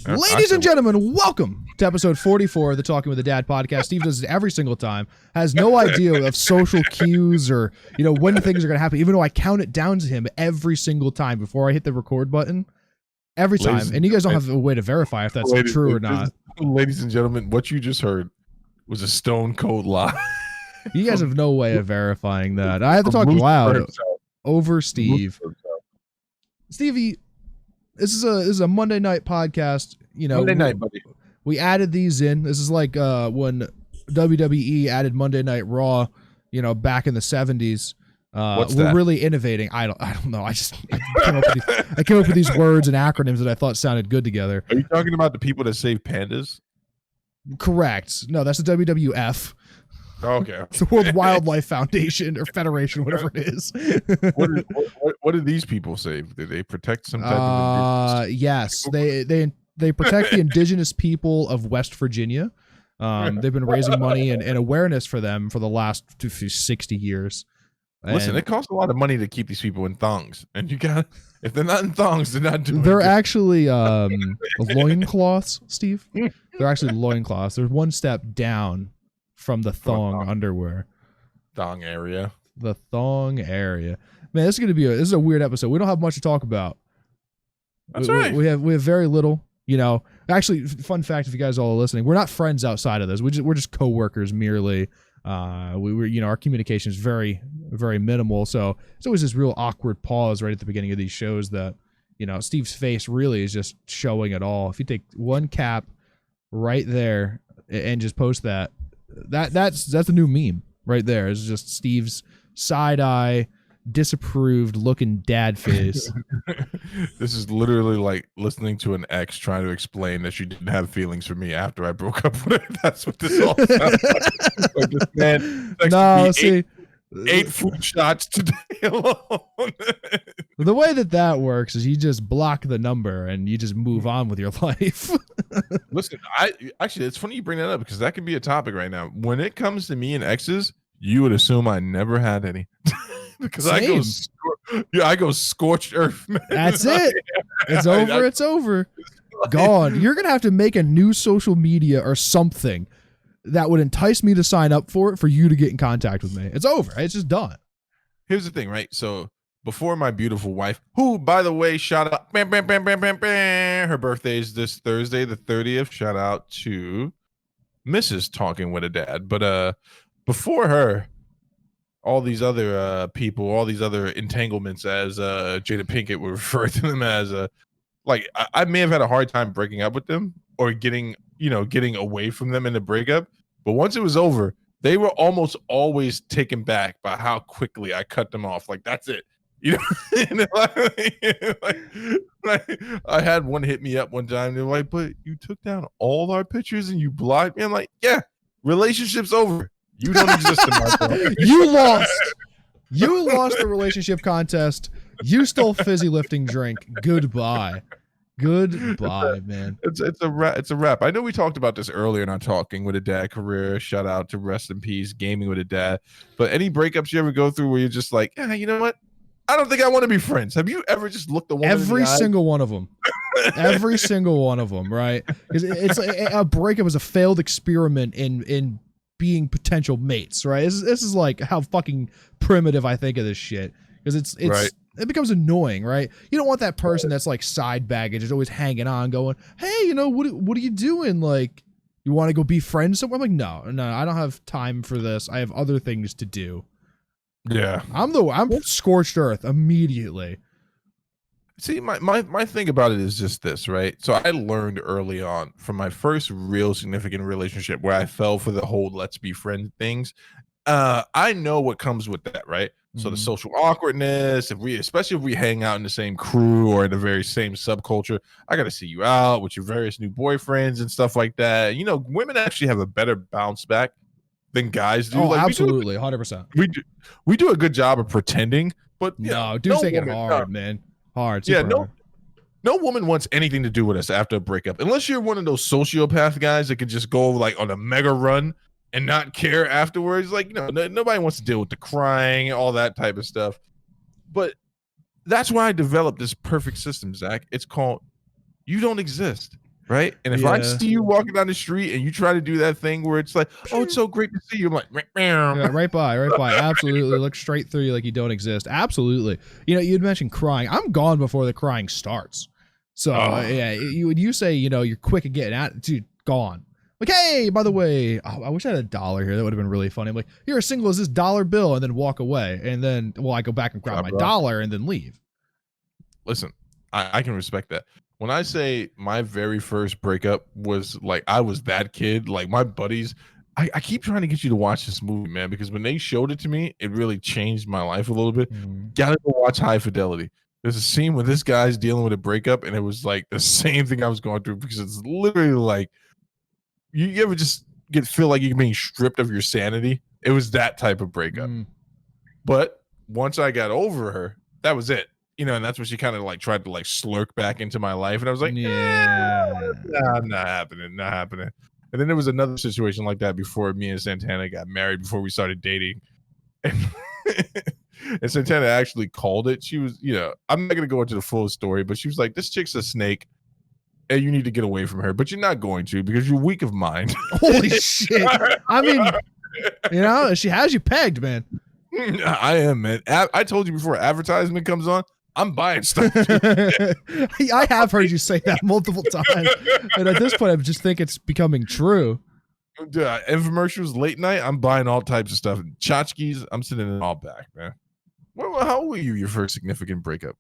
Ladies and gentlemen, welcome to episode 44 of the Talking with the Dad podcast. Steve does it every single time, has no idea of social cues or, when things are going to happen, even though I count it down to him every single time before I hit the record button. Every time. And you guys don't have a way to verify if that's true or not. Ladies and gentlemen, what you just heard was a stone cold lie. You guys have no way of verifying that. I have to talk loud over Steve. Stevie, this is a Monday night podcast. Monday night, buddy. We added these in. This is like when WWE added Monday Night Raw, back in the 70s. We're really innovating. I don't know. I came up with these words and acronyms that I thought sounded good together. Are you talking about the people that save pandas? Correct. No, that's the WWF. Okay. It's the World Wildlife Foundation or Federation, whatever it is. What do these people save? Do they protect some type of? Yes, they protect the indigenous people of West Virginia. They've been raising money and awareness for them for the last 60 years. Listen, it costs a lot of money to keep these people in thongs, and if they're not in thongs, they're not doing. They're actually loincloths, Steve. They're actually loincloths. They're one step down from the thong underwear. Thong area. The thong area. Man, this is a weird episode. We don't have much to talk about. That's right. We have very little. Actually, fun fact, if you guys all are listening, we're not friends outside of this. We're just coworkers merely. Our communication is very, very minimal. So it's always this real awkward pause right at the beginning of these shows that, Steve's face really is just showing it all. If you take one cap right there and just post that's a new meme right there. It's just Steve's side eye, disapproved looking dad face. This is literally like listening to an ex trying to explain that she didn't have feelings for me after I broke up with her. That's what this all sounds like. This man ate food shots today alone. The way that works is you just block the number and you just move on with your life. Listen, it's funny you bring that up because that could be a topic right now. When it comes to me and exes, you would assume I never had any. Because Same. I go scorched earth, man. That's it. It's over. It's over. Gone. You're gonna have to make a new social media or something that would entice me to sign up for it for you to get in contact with me. It's over. It's just done. Here's the thing, right? So before my beautiful wife, who, by the way, shout out, bam, bam, bam, bam, bam, bam. Her birthday is this Thursday, the 30th. Shout out to Mrs. Talking with a Dad. But before her, all these other people, all these other entanglements, as Jada Pinkett would refer to them as, I may have had a hard time breaking up with them or getting away from them in the breakup. But once it was over, they were almost always taken back by how quickly I cut them off. Like, that's it. I had one hit me up one time. They're like, but you took down all our pictures and you blocked me. I'm like, yeah, relationship's over. You don't exist in my phone. You lost. You lost the relationship contest. You stole fizzy lifting drink. Goodbye. Goodbye, man. It's a wrap. I know we talked about this earlier in our Talking with a Dad career. Shout out to Rest in Peace, Gaming with a Dad. But any breakups you ever go through where you're just like, yeah, you know what? I don't think I want to be friends. Have you ever just looked at one? Every single one of them. Every single one of them, right? Because it's a breakup is a failed experiment in being potential mates, right? This is like how fucking primitive I think of this shit. Because it's right. It becomes annoying, right? You don't want that person that's like side baggage, is always hanging on, going, hey, what are you doing? Like, you want to go be friends somewhere? I'm like, no, I don't have time for this. I have other things to do. Yeah. I'm scorched earth immediately. See, my thing about it is just this, right? So I learned early on from my first real significant relationship where I fell for the whole let's be friends things. I know what comes with that, right? So the social awkwardness, especially if we hang out in the same crew or in the very same subculture, I got to see you out with your various new boyfriends and stuff like that. Women actually have a better bounce back than guys do. Oh, absolutely, 100%. We do a good job of pretending, but dude's taking it hard, man. Hard. Yeah, hard. No woman wants anything to do with us after a breakup, unless you're one of those sociopath guys that could just go like on a mega run and not care afterwards. Like, nobody wants to deal with the crying, all that type of stuff. But that's why I developed this perfect system, Zach. It's called You Don't Exist. right? And if I see you walking down the street and you try to do that thing where it's like, oh, it's so great to see you, I'm like, yeah, right by. Absolutely, look straight through you like you don't exist. Absolutely. You'd mentioned crying. I'm gone before the crying starts. So yeah, you say you're quick at getting at, dude, gone. Like, hey, by the way, I wish I had $1 here. That would have been really funny. I'm like, you're as single as this dollar bill, and then walk away, and then I go back and grab my $1 and then leave. Listen, I can respect that. When I say my very first breakup was like, I was that kid, like my buddies, I keep trying to get you to watch this movie, man, because when they showed it to me, it really changed my life a little bit. Gotta go watch High Fidelity. There's a scene where this guy's dealing with a breakup, and it was like the same thing I was going through, because it's literally like, you ever just feel like you're being stripped of your sanity? It was that type of breakup. But once I got over her, that was it. And that's when she kind of like tried to like slurk back into my life. And I was like, nah, not happening. And then there was another situation like that before me and Santana got married, before we started dating. And, and Santana actually called it. She was, I'm not going to go into the full story, but she was like, this chick's a snake. And you need to get away from her, but you're not going to, because you're weak of mind. Holy shit. I mean, she has you pegged, man. I am, man. I told you before advertisement comes on, I'm buying stuff. I have heard you say that multiple times. And at this point, I just think it's becoming true. Dude, infomercials, late night, I'm buying all types of stuff. Tchotchkes, I'm sending it all back, man. How old were you your first significant breakup?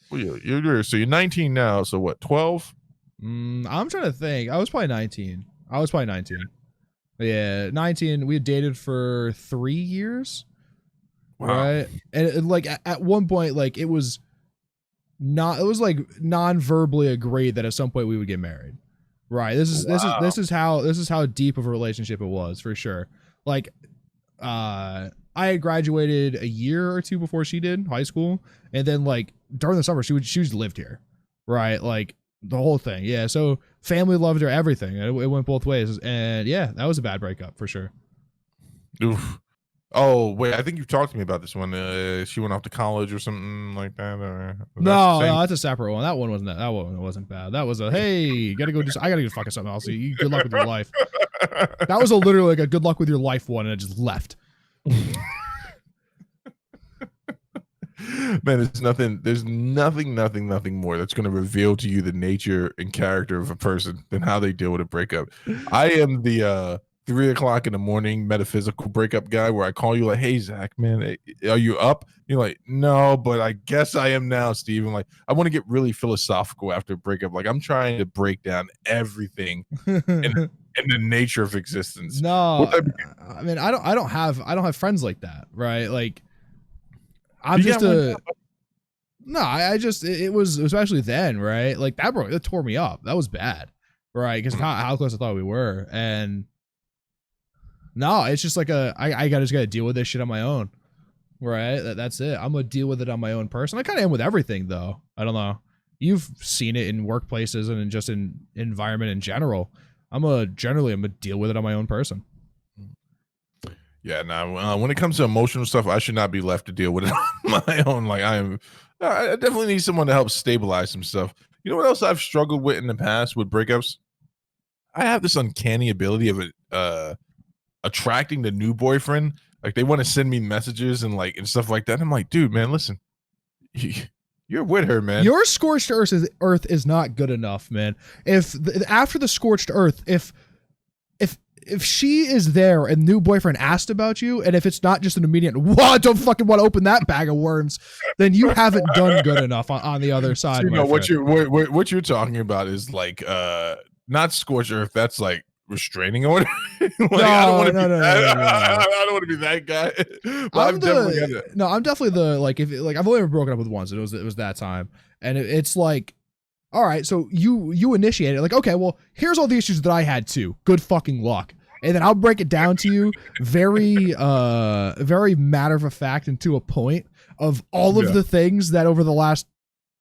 So you're 19 now, so what, 12? I'm trying to think. I was probably 19. Yeah, 19. We had dated for 3 years. Wow. Right? And like at one point, like it was like non-verbally agreed that at some point we would get married. Right. This is how deep of a relationship it was, for sure. Like I had graduated a year or two before she did, high school, and then like during the summer she lived here. Right? Like the whole thing. Yeah. So family loved her, everything. It went both ways. And yeah, that was a bad breakup for sure. Oof. Oh, wait. I think you've talked to me about this one. She went off to college or something like that. No, that's a separate one. That one wasn't bad. That was hey, gotta go I gotta go fucking something else. Good luck with your life. That was literally like a good luck with your life one, and it just left. Man, there's nothing more that's going to reveal to you the nature and character of a person than how they deal with a breakup. I am the 3 o'clock in the morning metaphysical breakup guy, where I call you like, hey Zach, man, are you up? You're like, no, but I guess I am now, Steve. I'm like, I want to get really philosophical after a breakup. Like, I'm trying to break down everything in the nature of existence. No, I mean, I don't have friends like that, right? Like, I'm just it was, especially then, right? Like that tore me up. That was bad, right? Because how close I thought we were. And no, it's just like I just gotta deal with this shit on my own, right? That's it. I'm gonna deal with it on my own person. I kind of am with everything, though. I don't know. You've seen it in workplaces and just in environment in general. I'm gonna deal with it on my own person. Yeah, now when it comes to emotional stuff, I should not be left to deal with it on my own. Like I definitely need someone to help stabilize some stuff. You know what else I've struggled with in the past with breakups? I have this uncanny ability of attracting the new boyfriend. Like they want to send me messages and stuff like that. I'm like, dude, man, listen, you're with her, man. Your scorched earth is not good enough, man. After the scorched earth, if she is there and new boyfriend asked about you, and if it's not just an immediate, I don't fucking want to open that bag of worms, then you haven't done good enough on the other side. So, what you're talking about is like not scorched earth. That's like restraining order. I don't want to be that guy. I'm definitely the I've only ever broken up with once. It was that time, and it's like, all right, so you initiate it. Like, okay, well, here's all the issues that I had too. Good fucking luck. And then I'll break it down to you very matter of fact and to a point of all of the things that over the last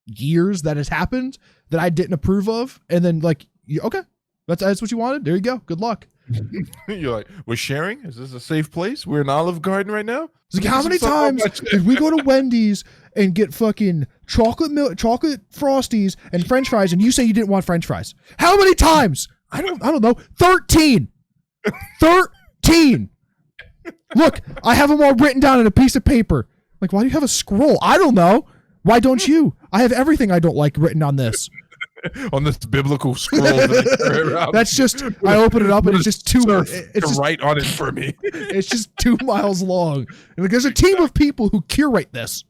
years that has happened that I didn't approve of. And then okay, That's what you wanted? There you go. Good luck. You're like, we're sharing? Is this a safe place? We're in Olive Garden right now? It's like, how many times did we go to Wendy's and get fucking chocolate Frosties and French fries, and you say you didn't want French fries? How many times? I don't know. 13. 13. Look, I have them all written down in a piece of paper. Like, why do you have a scroll? I don't know. Why don't you? I have everything I don't like written on this. On this biblical scroll. That's just, I open it up and it's just it's just write on it for me. It's just 2 miles long. And there's a team of people who curate this.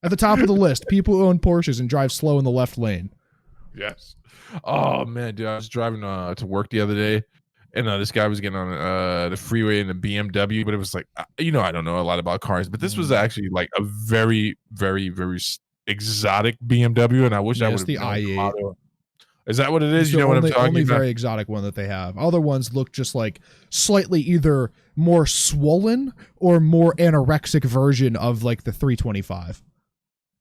At the top of the list, people who own Porsches and drive slow in the left lane. Yes. Oh man, dude, I was driving to work the other day, and this guy was getting on the freeway in a BMW, but it was like, I don't know a lot about cars, but this was actually like a very, very, very exotic BMW, and I wish I would have the i8. Is that what it is? It's you know what I'm talking about? Only very exotic one that they have. Other ones look just like slightly either more swollen or more anorexic version of like the 325,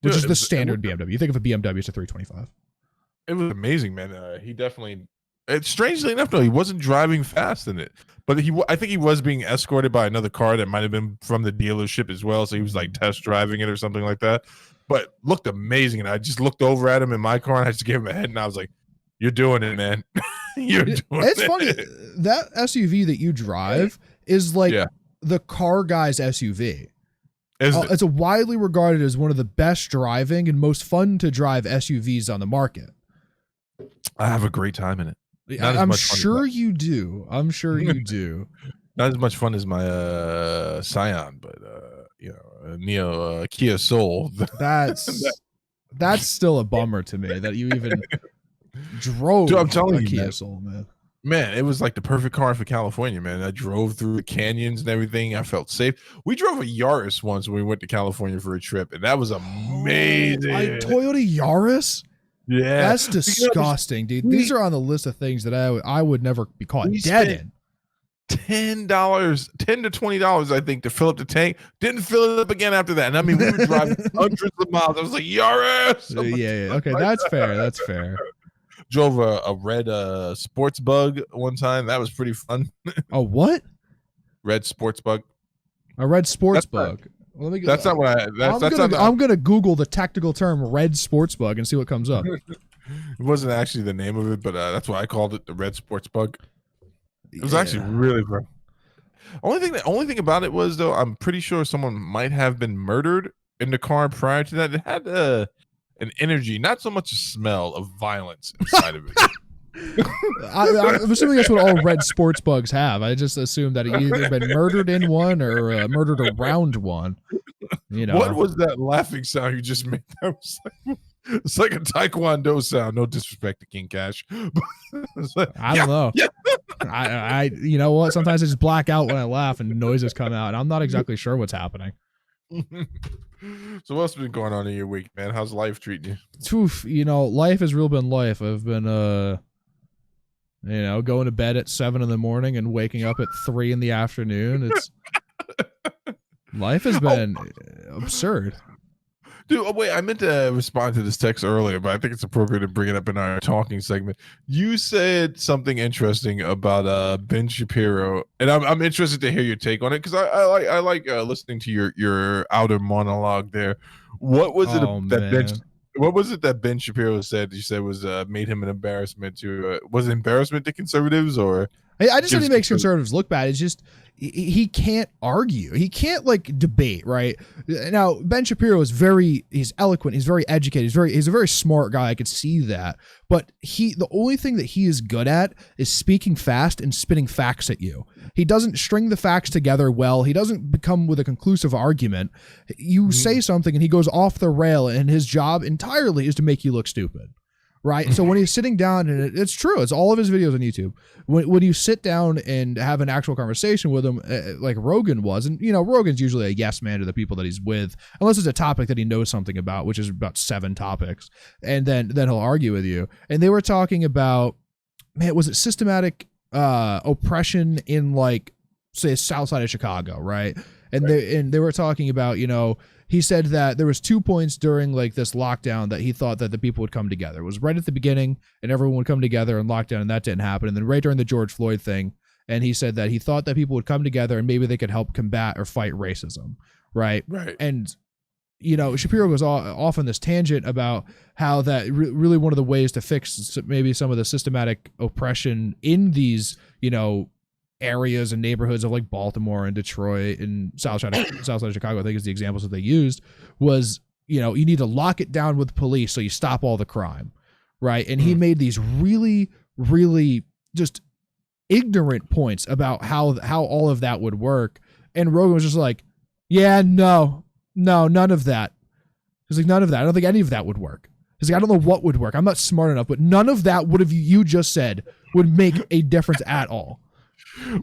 which is the standard BMW. You think of a BMW, it's a 325. It was amazing, man. He definitely. Strangely enough, though, he wasn't driving fast in it, but I think he was being escorted by another car that might have been from the dealership as well. So he was like test driving it or something like that. But looked amazing, and I just looked over at him in my car, and I just gave him a head, and I was like, "You're doing it, man. You're doing it." It's funny that SUV that you drive is like the car guy's SUV. It's a widely regarded as one of the best driving and most fun to drive SUVs on the market. I have a great time in it. I'm sure you do. I'm sure you do. Not as much fun as my Scion, but Kia Soul. That's still a bummer to me that you even drove. Dude, I'm telling you, Kia Soul, man. Man, it was like the perfect car for California, man. I drove through the canyons and everything. I felt safe. We drove a Yaris once when we went to California for a trip, and that was amazing. Toyota Yaris? Yeah. That's disgusting, dude. These are on the list of things that I would never be caught dead in. $10 to $20, I think, to fill up the tank. Didn't fill it up again after that. And I mean, we were driving hundreds of miles. I was like, Yaris. Yeah. Okay, that's fair. That's fair. Drove a red sports bug one time. That was pretty fun. A what? Red sports bug. A red sports bug. Let me. That's not what I'm gonna Google the technical term red sports bug and see what comes up. It wasn't actually the name of it, but that's why I called it the red sports bug. It was actually really fun. Only thing about it was, though, I'm pretty sure someone might have been murdered in the car prior to that. It had an energy, not so much a smell of violence inside of it. I'm assuming that's what all red sports bugs have. I just assumed that he either been murdered in one or murdered around one. What was that laughing sound you just made? That was it's like a taekwondo sound. No disrespect to King Cash. I don't know. Yeah. I you know what? Sometimes I just black out when I laugh and noises come out. And I'm not exactly sure what's happening. So what's been going on in your week, man? How's life treating you? Oof, life has really been life. I've been going to bed at 7 in and waking up at 3 in the afternoon. Life has been absurd. Dude, wait, I meant to respond to this text earlier, but I think it's appropriate to bring it up in our talking segment. You said something interesting about Ben Shapiro, and I'm interested to hear your take on it because I like listening to your outer monologue there. What was it that Ben Shapiro said? You said was made him an embarrassment to was it embarrassment to conservatives or? I just think he makes conservatives look bad. It's just he can't argue. He can't debate, right? Now, Ben Shapiro he's eloquent, he's very educated, he's a very smart guy. I could see that. But the only thing that he is good at is speaking fast and spitting facts at you. He doesn't string the facts together well. He doesn't come with a conclusive argument. You say something and he goes off the rail, and his job entirely is to make you look stupid. Right. So when he's sitting down, and it's true, it's all of his videos on YouTube. When you sit down and have an actual conversation with him, like Rogan was, and Rogan's usually a yes man to the people that he's with, unless it's a topic that he knows something about, which is about 7 topics, and then he'll argue with you. And they were talking about, man, was it systematic oppression in say south side of Chicago, right? And they were talking about, he said that there was 2 points during like this lockdown that he thought that the people would come together. It was right at the beginning and everyone would come together in lockdown, and that didn't happen. And then right during the George Floyd thing, and he said that he thought that people would come together and maybe they could help combat or fight racism, right? Right. And Shapiro goes off on this tangent about how that really one of the ways to fix maybe some of the systematic oppression in these, areas and neighborhoods of like Baltimore and Detroit and south side of Chicago, I think is the examples that they used, was, you need to lock it down with police so you stop all the crime, right? And he made these really, really just ignorant points about how all of that would work. And Rogan was just like, yeah, no, none of that. He's like, none of that. I don't think any of that would work. He's like, I don't know what would work. I'm not smart enough, but none of that would have you just said would make a difference at all.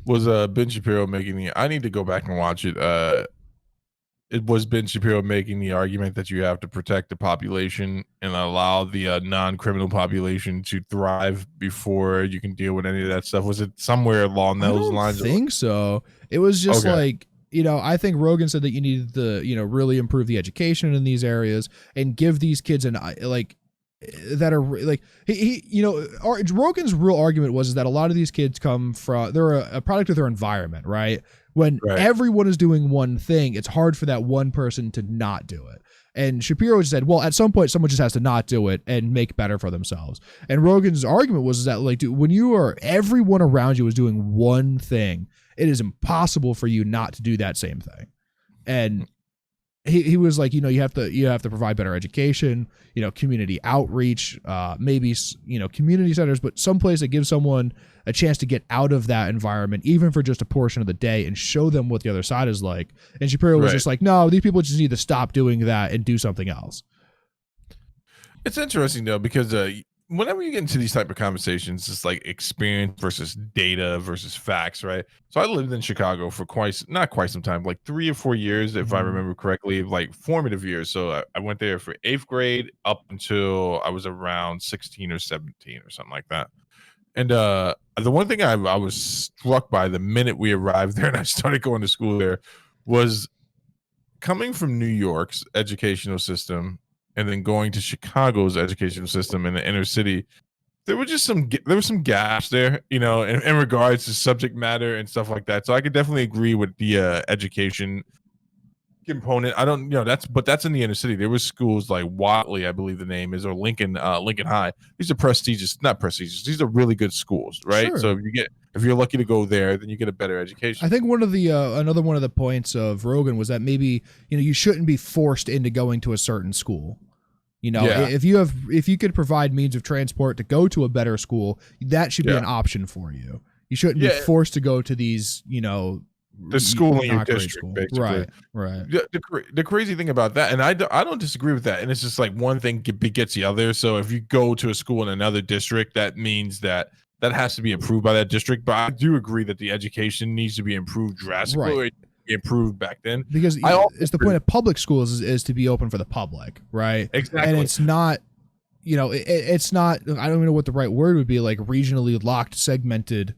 Was Ben Shapiro making the? I need to go back and watch it. It was Ben Shapiro making the argument that you have to protect the population and allow the non-criminal population to thrive before you can deal with any of that stuff. Was it somewhere along those lines? I think so. It was just like, I think Rogan said that you needed to, really improve the education in these areas and give these kids that are like Rogan's real argument was that a lot of these kids come from, they're a product of their environment, right? When everyone is doing one thing, it's hard for that one person to not do it. And Shapiro said, well, at some point someone just has to not do it and make better for themselves. And Rogan's argument was that like, dude, when everyone around you is doing one thing, it is impossible for you not to do that same thing. And he was like, you have to provide better education, community outreach, maybe, community centers, but someplace that gives someone a chance to get out of that environment, even for just a portion of the day, and show them what the other side is like. And Shapiro was just like, no, these people just need to stop doing that and do something else. It's interesting though, because whenever you get into these type of conversations, it's like experience versus data versus facts, right? So I lived in Chicago for not quite some time, like 3 or 4 years, if I remember correctly, like formative years. So I went there for 8th grade up until I was around 16 or 17 or something like that. And the one thing I was struck by the minute we arrived there and I started going to school there was coming from New York's educational system and then going to Chicago's educational system in the inner city. There were some gaps there, in regards to subject matter and stuff like that. So I could definitely agree with the education component. I don't, that's in the inner city. There was schools like Watley, I believe the name is, or Lincoln High. These are not prestigious. These are really good schools, right? Sure. So if you're lucky to go there, then you get a better education. I think one of the another one of the points of Rogan was that maybe you shouldn't be forced into going to a certain school. If you could provide means of transport to go to a better school, that should be an option for you. You shouldn't be forced to go to these, the school in your district, basically. Right. The crazy thing about that, and I don't disagree with that, and it's just like one thing begets the other. So if you go to a school in another district, that means that has to be approved by that district. But I do agree that the education needs to be improved drastically. Right. Improved back then, because it's the point of public schools is to be open for the public, right? Exactly. And it's not, it's not, I don't even know what the right word would be, like regionally locked, segmented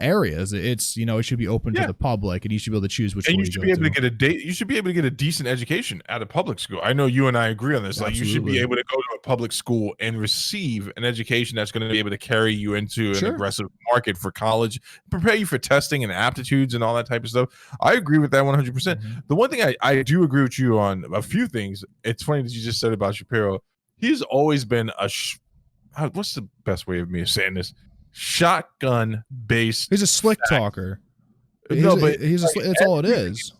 areas. It's it should be open to the public, and you should be able to choose which. And you should be able to get you should be able to get a decent education at a public school. I know you and I agree on this. Like, you should be able to go to a public school and receive an education that's going to be able to carry you into an aggressive market for college, prepare you for testing and aptitudes and all that type of stuff. I agree with that 100%. The one thing I do agree with you on a few things. It's funny that you just said about Shapiro. He's always been what's the best way of me saying this? Shotgun based. He's a slick talker. It's all it is.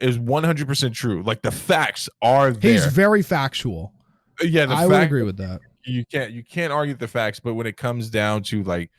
Is 100% true. Like, the facts are there. He's very factual. Yeah, I would agree with that. You can't argue the facts, but when it comes down to like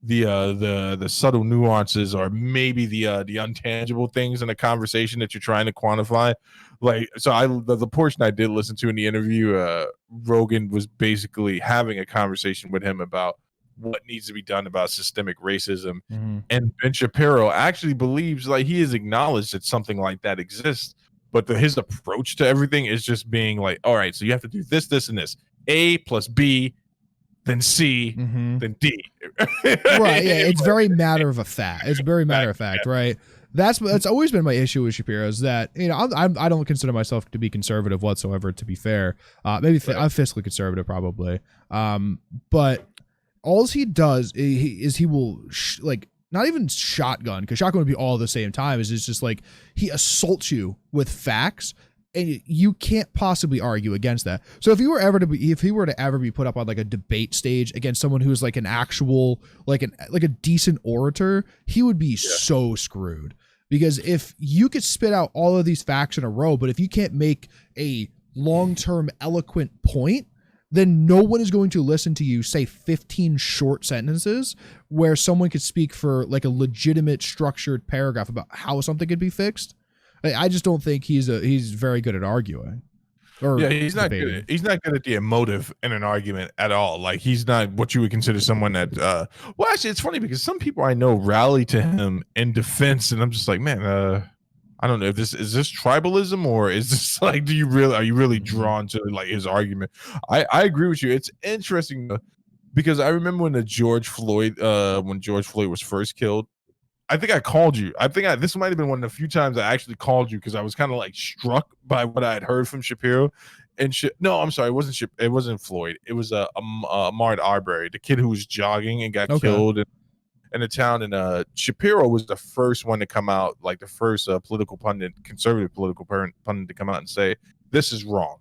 the subtle nuances, or maybe the untangible things in a conversation that you're trying to quantify, like, so the portion I did listen to in the interview, Rogan was basically having a conversation with him about what needs to be done about systemic racism. And Ben Shapiro actually believes, like, he has acknowledged that something like that exists, but his approach to everything is just being like, all right, so you have to do this, this, and this. A plus B, then C, then D. Right. Yeah. It's very matter of fact. It's very matter of fact, right? That's always been my issue with Shapiro is that, you know, I don't consider myself to be conservative whatsoever, to be fair. Maybe I'm fiscally conservative probably. But all he does is he will like not even shotgun, because shotgun would be all at the same time. Is it's just like he assaults you with facts, and you can't possibly argue against that. So if he were to ever be put up on like a debate stage against someone who's like an actual like a decent orator, he would be so screwed. Because if you could spit out all of these facts in a row, but if you can't make a long-term eloquent point, then no one is going to listen to you say 15 short sentences where someone could speak for like a legitimate structured paragraph about how something could be fixed. I just don't think he's very good at arguing. He's not good. He's not good at the emotive in an argument at all. Like he's not what you would consider someone that. Well, actually, it's funny because some people I know rally to him in defense, and I'm just like, man, I don't know if this is tribalism or is this like, are you really drawn to like his argument? I agree with you. It's interesting because I remember when George Floyd was first killed. I think I called you. This might have been one of the few times I actually called you because I was kind of like struck by what I had heard from Shapiro. And no, I'm sorry, it wasn't Floyd. It was Ahmaud Arbery, the kid who was jogging and got killed in a town. And Shapiro was the first one to come out, like the first conservative political pundit to come out and say this is wrong.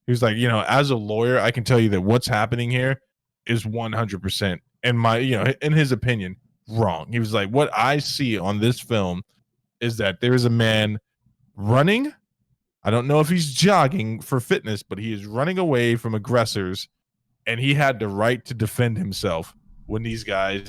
He was like, you know, as a lawyer, I can tell you that what's happening here is 100% in his opinion. Wrong. He was like, what I see on this film is that there is a man running. I don't know if he's jogging for fitness, but he is running away from aggressors, and he had the right to defend himself when these guys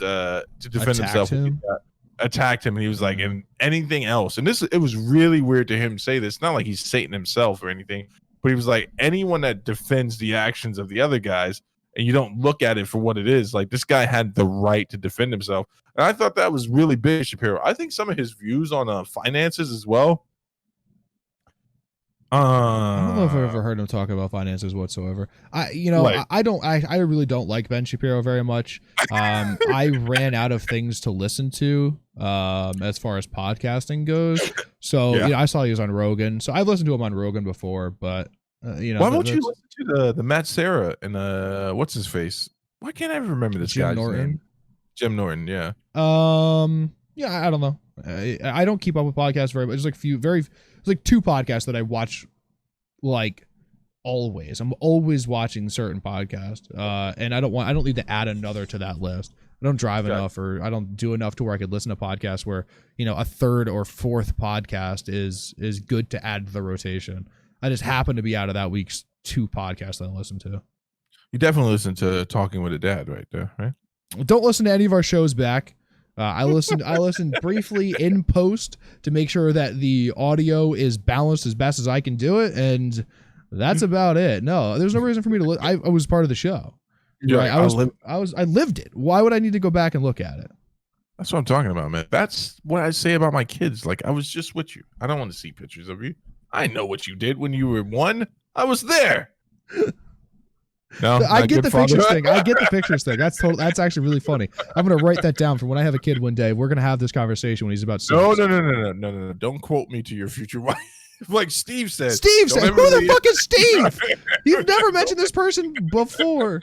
attacked him. And he was like, and anything else. And it was really weird to him say this. Not like he's Satan himself or anything, but he was like, anyone that defends the actions of the other guys and you don't look at it for what it is, like this guy had the right to defend himself. And I thought that was really big, Shapiro. I think some of his views on finances as well. I don't know if I've ever heard him talk about finances whatsoever. I really don't like Ben Shapiro very much. I ran out of things to listen to as far as podcasting goes. So I saw he was on Rogan. So I've listened to him on Rogan before, but why won't you listen to the Matt Serra and what's his face? Why can't I ever remember this guy's name? Jim Norton, yeah. I don't know. I don't keep up with podcasts very much. There's like two podcasts that I watch like always. I'm always watching certain podcasts. And I don't need to add another to that list. I don't drive enough, or I don't do enough to where I could listen to podcasts where, a third or fourth podcast is good to add to the rotation. I just happen to be out of that week's two podcasts that I listen to. You definitely listen to Talking with a Dad right there, right? Don't listen to any of our shows back. I listened briefly in post to make sure that the audio is balanced as best as I can do it, and that's about it. No, there's no reason for me to. I was part of the show. Yeah, right? I lived it. Why would I need to go back and look at it? That's what I'm talking about, man. That's what I say about my kids. Like, I was just with you. I don't want to see pictures of you. I know what you did when you were 1. I was there. No, I get the pictures thing. I get the pictures thing. That's actually really funny. I'm gonna write that down for when I have a kid one day. We're gonna have this conversation when he's about 6. No. Don't quote me to your future wife. Like Steve said. Steve said, who the fuck is Steve? You've never mentioned this person before.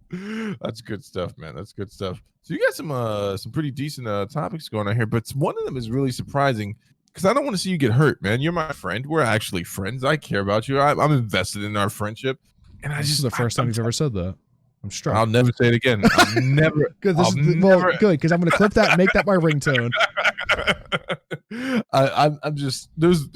That's good stuff, man. That's good stuff. So you got some pretty decent topics going on here, but one of them is really surprising because I don't want to see you get hurt, man. You're my friend. We're actually friends. I care about you. I'm invested in our friendship. And this is the first time you've ever said that. I'm struck. I'll never say it again. I'll never. Good. Good, because I'm going to clip that and make that my ringtone. I'm just there's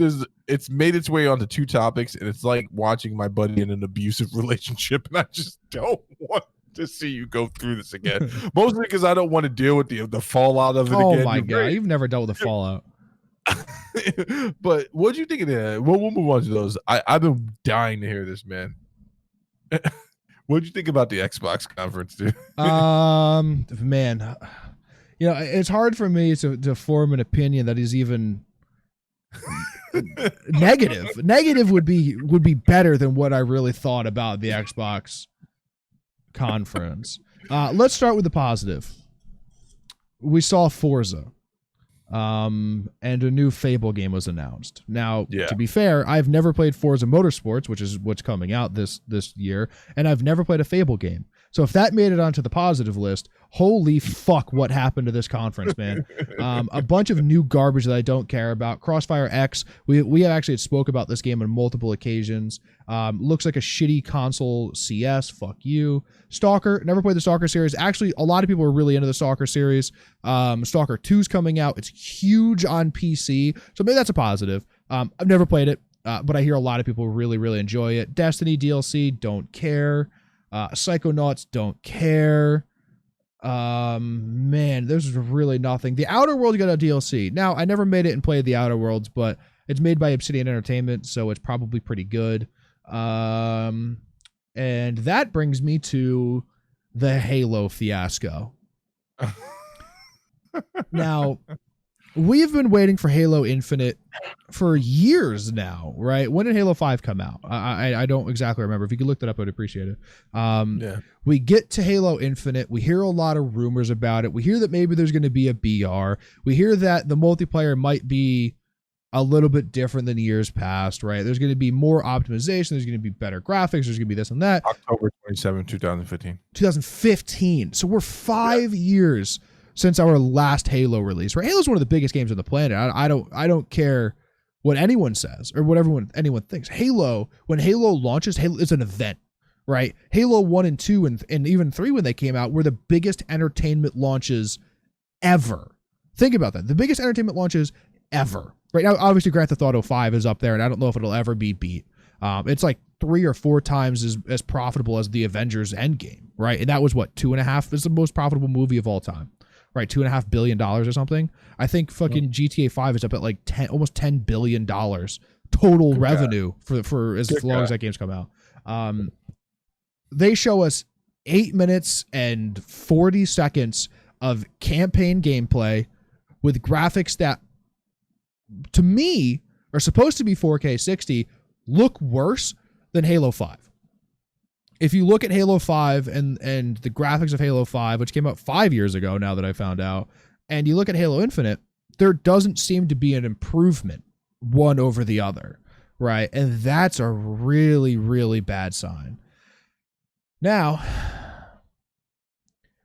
it's made its way onto 2 topics, and it's like watching my buddy in an abusive relationship, and I just don't want to see you go through this again. Mostly because I don't want to deal with the fallout of it again. Oh my God, you've never dealt with the fallout. But what do you think of that? We'll move on to those. I've been dying to hear this, man. What did you think about the Xbox conference, dude? Man, it's hard for me to form an opinion that is even negative. Negative would be better than what I really thought about the Xbox conference. Let's start with the positive. We saw Forza. and a new Fable game was announced. Now, Yeah. to be fair, I've never played Forza Motorsports, which is what's coming out this year, and I've never played a Fable game. So if that made it onto the positive list, holy fuck, what happened to this conference, man? A bunch of new garbage that I don't care about. Crossfire X, we actually spoke about this game on multiple occasions. Looks like a shitty console CS. Fuck you. Stalker, never played the Stalker series. Actually, a lot of people are really into the Stalker series. Stalker 2's coming out. It's huge on PC, so maybe that's a positive. I've never played it, but I hear a lot of people really, really enjoy it. Destiny DLC, don't care. Psychonauts, don't care. Man, there's really nothing. The Outer Worlds got a DLC. Now, I never made it and played the Outer Worlds, but it's made by Obsidian Entertainment, so it's probably pretty good. And that brings me to the Halo fiasco. Now, we've been waiting for Halo Infinite for years now, right? When did Halo 5 come out? I don't exactly remember. If you could look that up, I'd appreciate it. Yeah. We get to Halo Infinite. We hear a lot of rumors about it. We hear that maybe there's going to be a BR. We hear that the multiplayer might be a little bit different than years past, right? There's going to be more optimization. There's going to be better graphics. There's going to be this and that. October 27, 2015. 2015. So we're 5 years since our last Halo release, right? Halo's one of the biggest games on the planet. I don't care what anyone says or what anyone thinks. Halo, when Halo launches, Halo is an event, right? Halo 1 and 2 and even 3 when they came out were the biggest entertainment launches ever. Think about that. The biggest entertainment launches ever. Right now, obviously Grand Theft Auto 5 is up there, and I don't know if it'll ever be beat. It's like 3 or 4 times as profitable as the Avengers Endgame, right? And that was what, 2.5? It's the most profitable movie of all time, right? $2.5 billion or something. I think fucking GTA 5 is up at like almost $10 billion total revenue for as long as that game's come out. They show us 8 minutes and 40 seconds of campaign gameplay with graphics that, to me, are supposed to be 4K 60, look worse than Halo 5. If you look at Halo 5 and the graphics of Halo 5, which came out 5 years ago now that I found out, and you look at Halo Infinite, there doesn't seem to be an improvement one over the other, right? And that's a really, really bad sign. Now,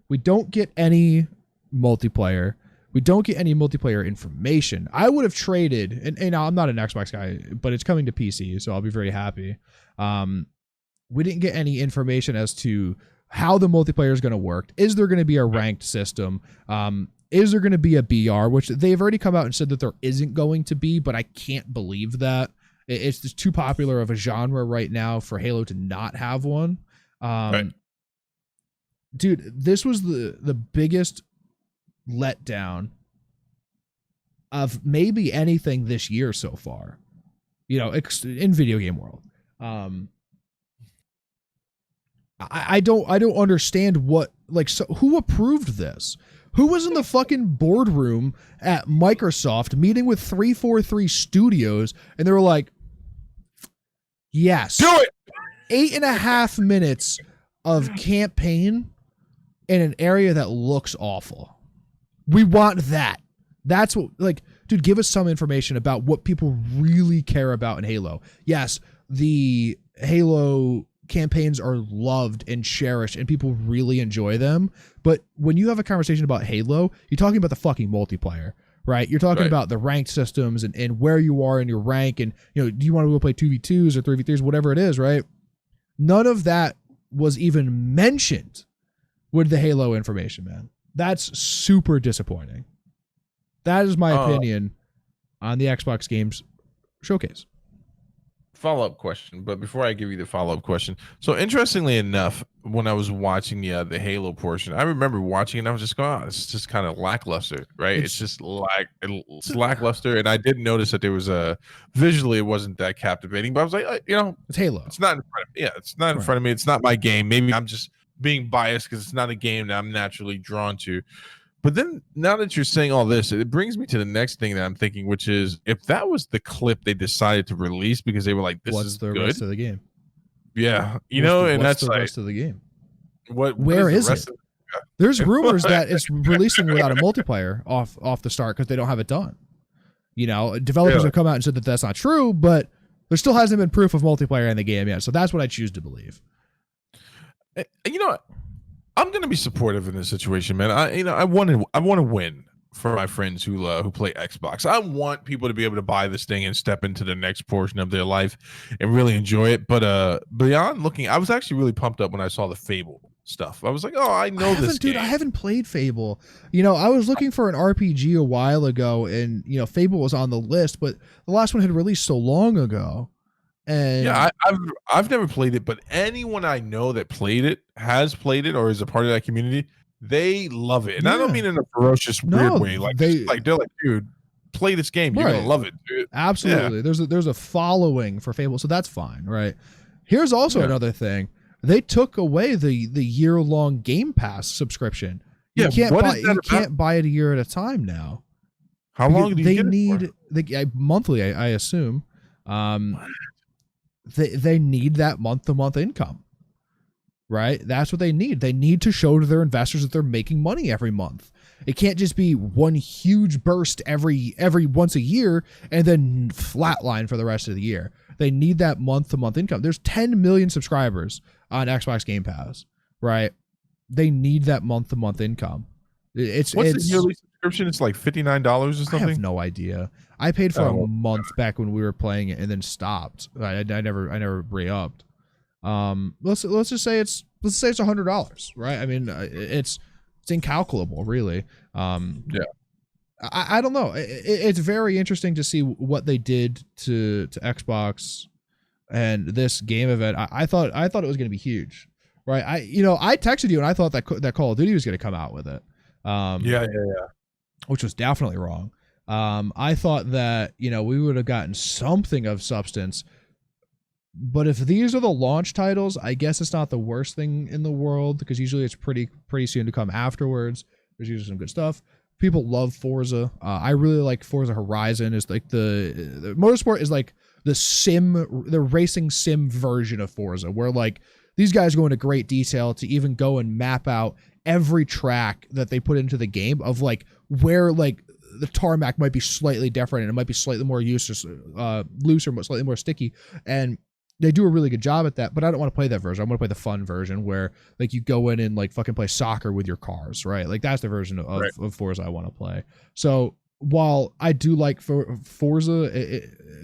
we don't get any multiplayer. We don't get any multiplayer information. I would have traded, and I'm not an Xbox guy, but it's coming to PC, so I'll be very happy. We didn't get any information as to how the multiplayer is going to work. Is there going to be a ranked system? Is there going to be a BR, which they've already come out and said that there isn't going to be, but I can't believe that. It's just too popular of a genre right now for Halo to not have one. Right. Dude, this was the biggest letdown of maybe anything this year so far, in video game world. I don't understand who approved this. Who was in the fucking boardroom at Microsoft meeting with 343 Studios and they were like, yes, do it. 8.5 minutes of campaign in an area that looks awful. We want that. That's what, dude, give us some information about what people really care about in Halo. Yes, the Halo campaigns are loved and cherished and people really enjoy them. But when you have a conversation about Halo, you're talking about the fucking multiplayer, right? You're talking about the ranked systems and where you are in your rank and, do you want to go play 2v2s or 3v3s, whatever it is, right? None of that was even mentioned with the Halo information, man. That's super disappointing. That is my opinion on the Xbox Games Showcase. Follow-up question, but before I give you the follow-up question, so interestingly enough, when I was watching the Halo portion, I remember watching it and I was just going, it's just kind of lackluster, right? It's just it's lackluster, and I did notice that there was visually it wasn't that captivating, but I was like, it's Halo. It's not in front of me. Yeah, it's not in front of me. It's not my game. Maybe I'm just being biased because it's not a game that I'm naturally drawn to. But then now that you're saying all this, it brings me to the next thing that I'm thinking, which is if that was the clip they decided to release because they were like, this is the good. Rest of the game? Yeah. And that's the like, rest of the game. Where is it? There's rumors that it's releasing without a multiplayer off the start because they don't have it done. You know, developers have come out and said that that's not true, but there still hasn't been proof of multiplayer in the game yet. So that's what I choose to believe. You know, I'm going to be supportive in this situation, man. I want to win for my friends who play Xbox. I want people to be able to buy this thing and step into the next portion of their life and really enjoy it. But beyond looking, I was actually really pumped up when I saw the Fable stuff. I was like, oh, I know this game. Dude, I haven't played Fable. You know, I was looking for an RPG a while ago, and you know, Fable was on the list, but the last one had released so long ago. And yeah, I've never played it, but anyone I know that played it, has played it, or is a part of that community, they love it. And I don't mean in a ferocious weird way. Like they're like, dude, play this game. You're gonna love it, dude. Absolutely. Yeah. There's a following for Fable, so that's fine, right? Here's also another thing. They took away the year-long Game Pass subscription. You can't buy it a year at a time now. How long do you get it for? Monthly, I assume. They need that month-to-month income, right? That's what they need. They need to show to their investors that they're making money every month. It can't just be one huge burst every once a year and then flatline for the rest of the year. They need that month-to-month income. There's 10 million subscribers on Xbox Game Pass, right? They need that month-to-month income. What's the yearly subscription? It's like $59 or something. I have no idea. I paid for a month back when we were playing it and then stopped. I never re-upped. Let's just say it's $100, right? I mean, it's incalculable, really. I don't know. It's very interesting to see what they did to Xbox and this game event. I thought it was going to be huge, right? I texted you and I thought that Call of Duty was going to come out with it. Which was definitely wrong. I thought that, we would have gotten something of substance, but if these are the launch titles, I guess it's not the worst thing in the world because usually it's pretty soon to come afterwards. There's usually some good stuff. People love Forza. I really like Forza Horizon. Is like the motorsport is like the racing sim version of Forza, where like these guys go into great detail to even go and map out every track that they put into the game of like where like the tarmac might be slightly different and it might be slightly more looser, but slightly more sticky. And they do a really good job at that, but I don't want to play that version. I want to play the fun version where like you go in and like fucking play soccer with your cars, right? Like that's the version of Forza I want to play. So while I do like Forza,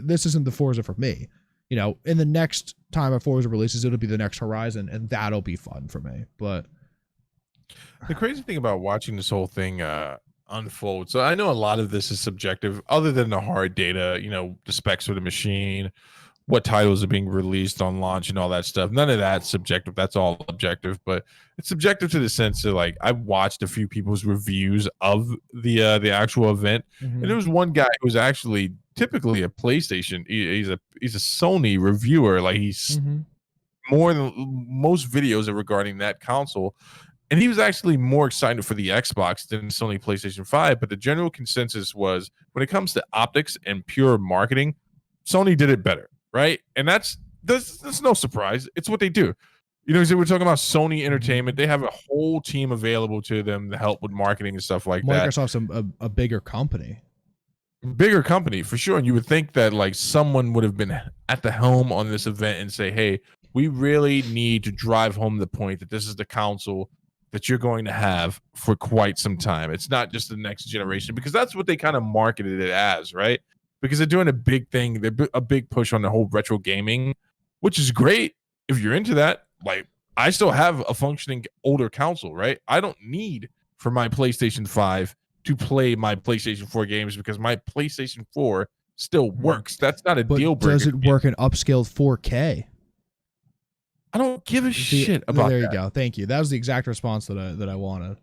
this isn't the Forza for me. In the next time a Forza releases, it'll be the next Horizon, and that'll be fun for me. But the crazy thing about watching this whole thing unfold, so I know a lot of this is subjective, other than the hard data, the specs of the machine, what titles are being released on launch and all that stuff. None of that's subjective. That's all objective, but it's subjective to the sense that like I've watched a few people's reviews of the actual event, and there was one guy who was actually typically a PlayStation. He's a Sony reviewer. Like he's more than most videos are regarding that console. And he was actually more excited for the Xbox than Sony PlayStation 5. But the general consensus was when it comes to optics and pure marketing, Sony did it better, right? And that's no surprise. It's what they do. We're talking about Sony Entertainment. They have a whole team available to them to help with marketing and stuff like that. Microsoft's a bigger company. Bigger company, for sure. And you would think that like someone would have been at the helm on this event and say, hey, we really need to drive home the point that this is the console that you're going to have for quite some time. It's not just the next generation, because that's what they kind of marketed it as, right? Because they're doing a big thing, a big push on the whole retro gaming, which is great if you're into that. Like, I still have a functioning older console, right? I don't need for my PlayStation 5 to play my PlayStation 4 games because my PlayStation 4 still works. That's not a deal breaker. Does it work in upscaled 4K? I don't give a shit about that. There you go. Thank you. That was the exact response that I wanted.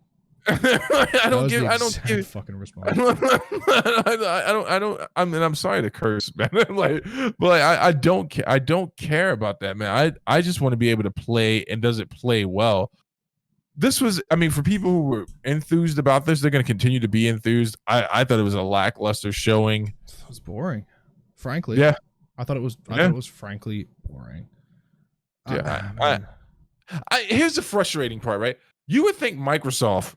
I don't give fucking response. I'm sorry to curse, man. I don't care about that, man. I just want to be able to play, and does it play well? This was, for people who were enthused about this, they're going to continue to be enthused. I thought it was a lackluster showing. It was boring, frankly. Yeah, I thought it was frankly boring. Yeah. Here's the frustrating part, right? You would think Microsoft,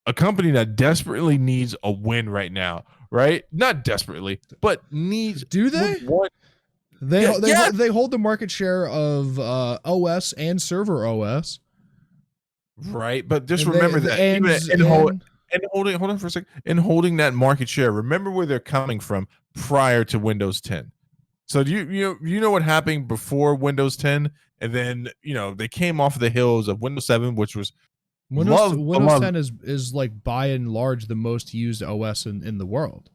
a company that desperately needs a win right now, right? Not desperately, but needs. Do they? They hold the market share of OS and server OS. Right, but just remember that hold on for a second. In holding that market share, remember where they're coming from prior to Windows 10. So do you know what happened before Windows 10, and then they came off the hills of Windows 7, which was Windows 10 is like by and large the most used OS in the world.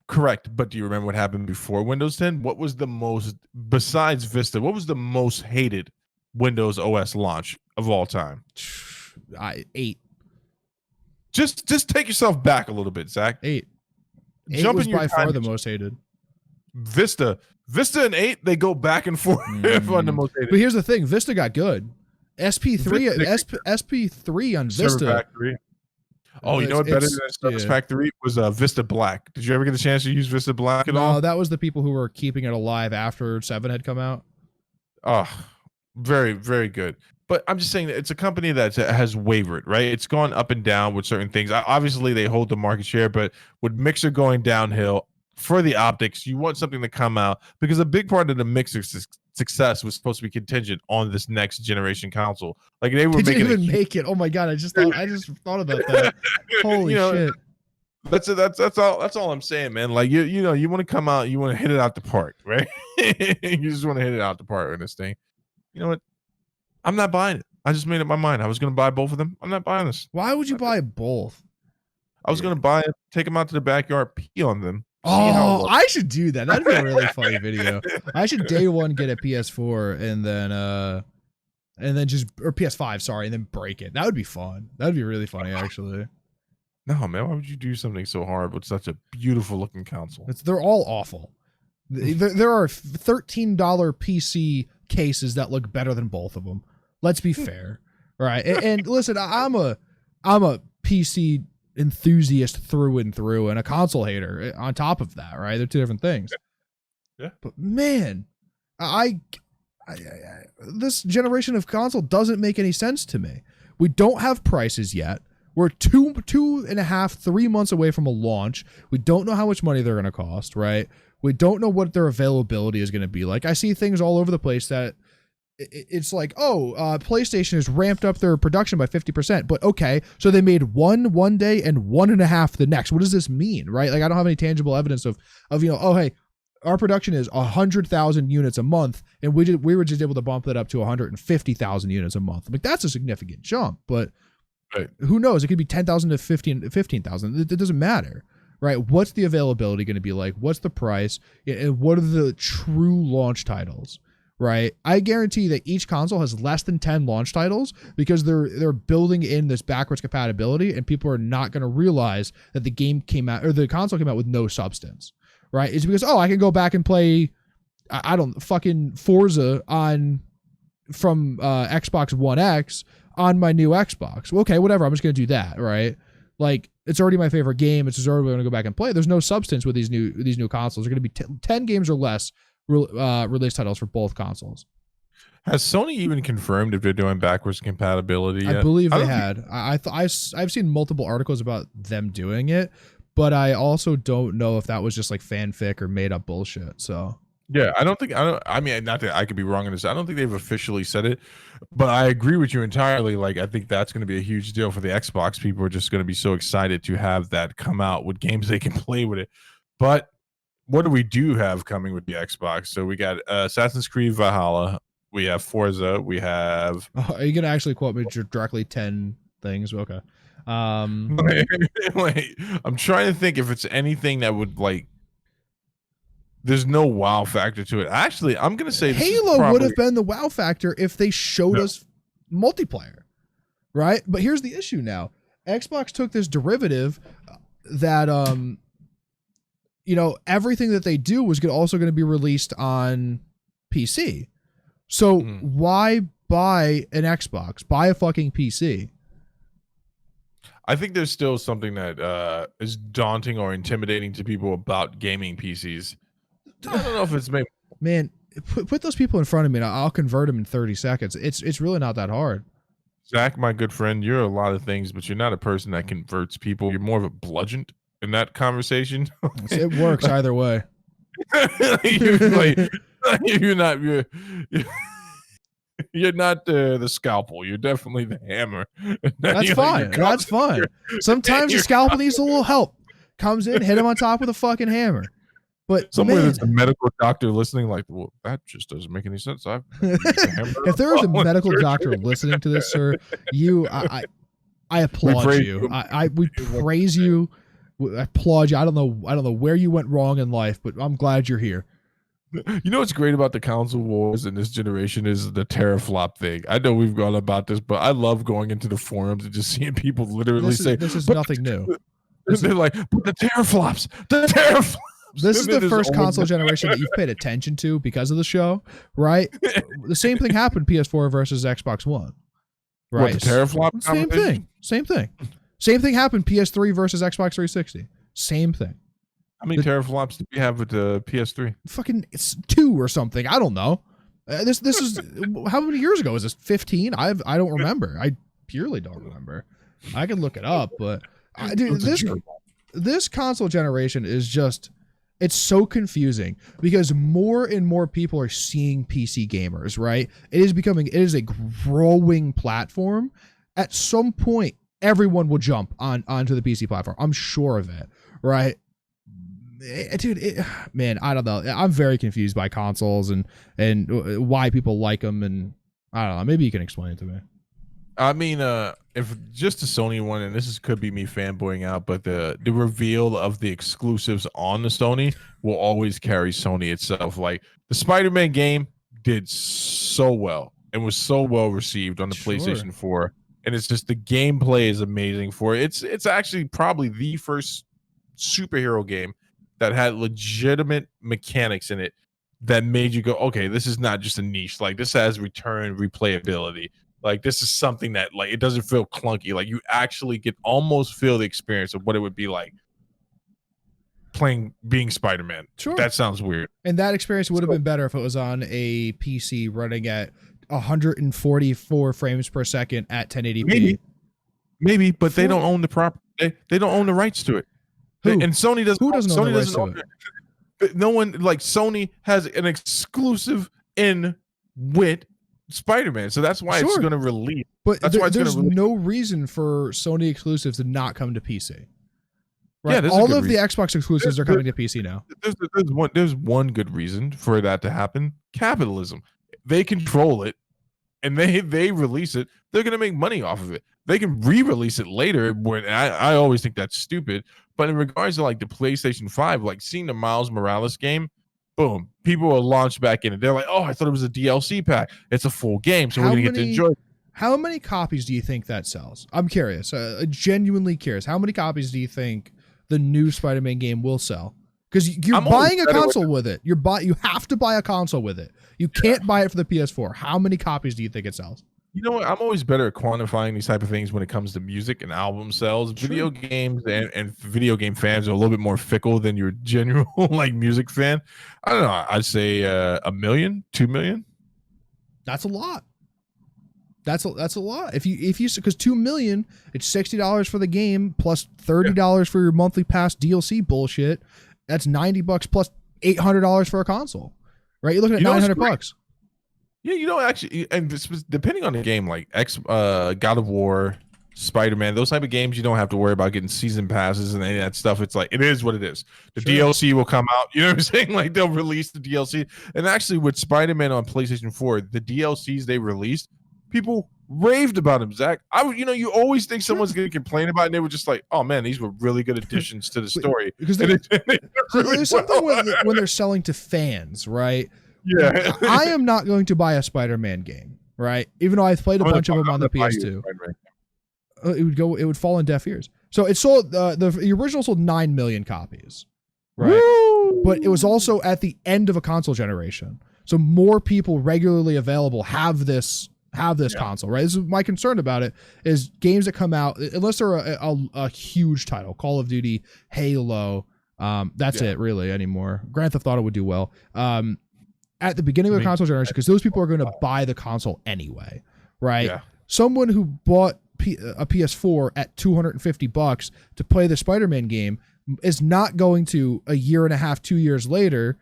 Correct, but do you remember what happened before Windows 10? What was the most, besides Vista? What was the most hated Windows OS launch of all time? 8. Just take yourself back a little bit, Zach. 8. 8 was by far the most hated. Vista and 8, they go back and forth on the most hated. But here's the thing: Vista got good. SP3 on Vista. Oh, you know what? Better than Service Pack 3 was Vista Black. Did you ever get a chance to use Vista Black at all? No, that was the people who were keeping it alive after 7 had come out. Oh, very, very good. But I'm just saying that it's a company that has wavered, right? It's gone up and down with certain things. Obviously, they hold the market share, but with Mixer going downhill for the optics, you want something to come out, because a big part of the Mixer success was supposed to be contingent on this next generation console. Like they were making even make it. Oh my god! I just thought about that. Holy shit! That's all I'm saying, man. Like you want to come out, you want to hit it out the park, right? You just want to hit it out the park in this thing. You know what? I'm not buying it. I just made up my mind. I was going to buy both of them. I'm not buying this. Why would you buy both? I was going to buy it, take them out to the backyard, pee on them. Oh, I should do that. That'd be a really funny video. I should day one get a PS4 and then just, or PS5, sorry, and then break it. That would be fun. That would be really funny, actually. No, man, why would you do something so hard with such a beautiful looking console? They're all awful. There are $13 PC cases that look better than both of them. Let's be fair, right? And listen, I'm a PC enthusiast through and through, and a console hater on top of that, right? They're two different things. Yeah. But man, I this generation of console doesn't make any sense to me. We don't have prices yet. We're 2.5, 3 months away from a launch. We don't know how much money they're going to cost, right? We don't know what their availability is going to be like. I see things all over the place that it's like, PlayStation has ramped up their production by 50%. But okay, so they made one day and 1.5 the next. What does this mean, right? Like I don't have any tangible evidence of hey, our production is 100,000 units a month, and we were just able to bump that up to 150,000 units a month. Like that's a significant jump, but right. Who knows? It could be 10,000 to 15,000. It doesn't matter. Right? What's the availability going to be like? What's the price? And what are the true launch titles? Right? I guarantee that each console has less than 10 launch titles because they're building in this backwards compatibility, and people are not going to realize that the game came out or the console came out with no substance. Right? It's because I can go back and play fucking Forza from Xbox One X on my new Xbox. Well, okay, whatever. I'm just going to do that, right? Like it's already my favorite game. It's just already going to go back and play. There's no substance with these new consoles. They're going to be 10 games or less release titles for both consoles. Has Sony even confirmed if they're doing backwards compatibility yet? I believe they had. I've seen multiple articles about them doing it, but I also don't know if that was just like fanfic or made up bullshit. So yeah, I mean, not that I could be wrong in this. I don't think they've officially said it, but I agree with you entirely. Like, I think that's going to be a huge deal for the Xbox. People are just going to be so excited to have that come out with games they can play with it. But what do we have coming with the Xbox? So we got Assassin's Creed Valhalla. We have Forza. We have... are you going to actually quote me directly 10 things? Okay. Wait, I'm trying to think if it's anything that would like... There's no wow factor to it. Actually, I'm going to say Halo would have been the wow factor if they showed us multiplayer, right? But here's the issue now. Xbox took this derivative that, everything that they do was also going to be released on PC. So why buy an Xbox? Buy a fucking PC. I think there's still something that is daunting or intimidating to people about gaming PCs. I don't know if it's maybe. Man, put those people in front of me and I'll convert them in 30 seconds. It's really not that hard. Zach, my good friend, you're a lot of things, but you're not a person that converts people. You're more of a bludgeon in that conversation. It works either way. You're not you're not the scalpel. You're definitely the hammer. That's fine. That's fine. Sometimes the scalpel needs a little help. Comes in, hit him on top with a fucking hammer. But somewhere there's a medical doctor listening, like, well, that just doesn't make any sense. If there was a medical doctor listening to this, sir, I applaud you. We praise you. I applaud you. I don't know where you went wrong in life, but I'm glad you're here. You know what's great about the console wars in this generation is the teraflop thing. I know we've gone about this, but I love going into the forums and just seeing people literally say, "This is nothing new." They're like, "But the teraflops, the teraflops." This is the first console generation that you've paid attention to because of the show, right? The same thing happened PS4 versus Xbox One, right? What, the teraflop? Same thing. Same thing happened PS3 versus Xbox 360. Same thing. How many teraflops do we have with the PS3? Fucking, it's 2 or something. I don't know. This is how many years ago is this? 15? I don't remember. I purely don't remember. I can look it up, but dude, this console generation is just, it's so confusing because more and more people are seeing PC gamers, right? It is a growing platform. At some point, everyone will jump onto the PC platform. I'm sure of it, right? Dude, man, I don't know. I'm very confused by consoles and why people like them, and I don't know. Maybe you can explain it to me. I mean, if just the Sony one, and could be me fanboying out, but the reveal of the exclusives on the Sony will always carry Sony itself. Like the Spider-Man game did so well and was so well received on the PlayStation 4, and it's just the gameplay is amazing for it. It's actually probably the first superhero game that had legitimate mechanics in it that made you go, okay, this is not just a niche. Like this has return replayability. Like this is something that like it doesn't feel clunky. Like you actually get almost feel the experience of what it would be like being Spider-Man. Sure. That sounds weird. And that experience would have been better if it was on a PC running at 144 frames per second at 1080p. Maybe, but they don't own the property. They don't own the rights to it. And Sony doesn't. Who doesn't own the rights to it? No one, like Sony has an exclusive in with Spider-Man, so that's why it's going to release. But there's no reason for Sony exclusives to not come to PC. Right? Yeah, all of the Xbox exclusives are coming to PC now. There's one good reason for that to happen: capitalism. They control it, and they release it. They're going to make money off of it. They can re-release it later. When I always think that's stupid. But in regards to like the PlayStation 5, like seeing the Miles Morales game, boom, people will launch back in it. They're like, oh, I thought it was a DLC pack. It's a full game, so we're going to get to enjoy it. How many copies do you think that sells? I'm curious, genuinely curious. How many copies do you think the new Spider-Man game will sell? Because you're buying a console with it. You have to buy a console with it. You can't buy it for the PS4. How many copies do you think it sells? You know what? I'm always better at quantifying these type of things when it comes to music and album sales. True. Video games and video game fans are a little bit more fickle than your general like music fan. I don't know. I'd say 1 million, 2 million. That's a lot. That's a lot. If you because 2 million, it's $60 for the game plus $30 for your monthly pass DLC bullshit. That's $90 plus $800 for a console, right? You're looking at $900. Yeah, actually, and depending on the game, like God of War, Spider-Man, those type of games, you don't have to worry about getting season passes and any of that stuff. It's like, it is what it is. The DLC will come out. You know what I'm saying? Like, they'll release the DLC. And actually, with Spider-Man on PlayStation 4, the DLCs they released, people raved about them, Zach. You always think someone's going to complain about it, and they were just like, oh, man, these were really good additions to the story. Because there's something when they're selling to fans, right? Yeah. I am not going to buy a Spider-Man game, right? Even though I've played a bunch of them on the PS2. It would fall on deaf ears. So it sold the original sold 9 million copies, right? Woo! But it was also at the end of a console generation. So more people regularly available have this console, right? This is my concern about it is games that come out, unless they're a huge title, Call of Duty, Halo, that's it really anymore. Grand Theft Auto would do well. At the beginning of the console generation, because those people are going to buy the console anyway, right? Yeah. someone who bought a PS4 at $250 to play the Spider-Man game is not going to, a year and a half, 2 years later,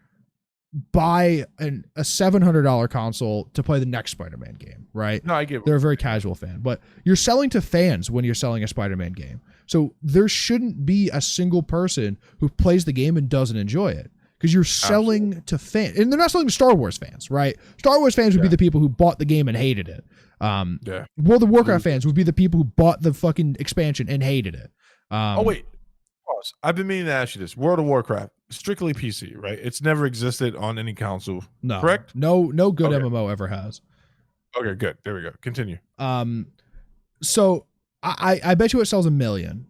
buy a $700 console to play the next Spider-Man game, right? No, I get it. They're a very casual fan, but you're selling to fans when you're selling a Spider-Man game. So there shouldn't be a single person who plays the game and doesn't enjoy it, because you're selling to fans, and they're not selling to Star Wars fans, right? Star Wars fans would be the people who bought the game and hated it. World of Warcraft fans would be the people who bought the fucking expansion and hated it. Oh wait, pause. I've been meaning to ask you this. World of Warcraft, strictly PC, right? It's never existed on any console. No, correct? No good MMO ever has. Okay, good. There we go. Continue. So I bet you it sells 1 million.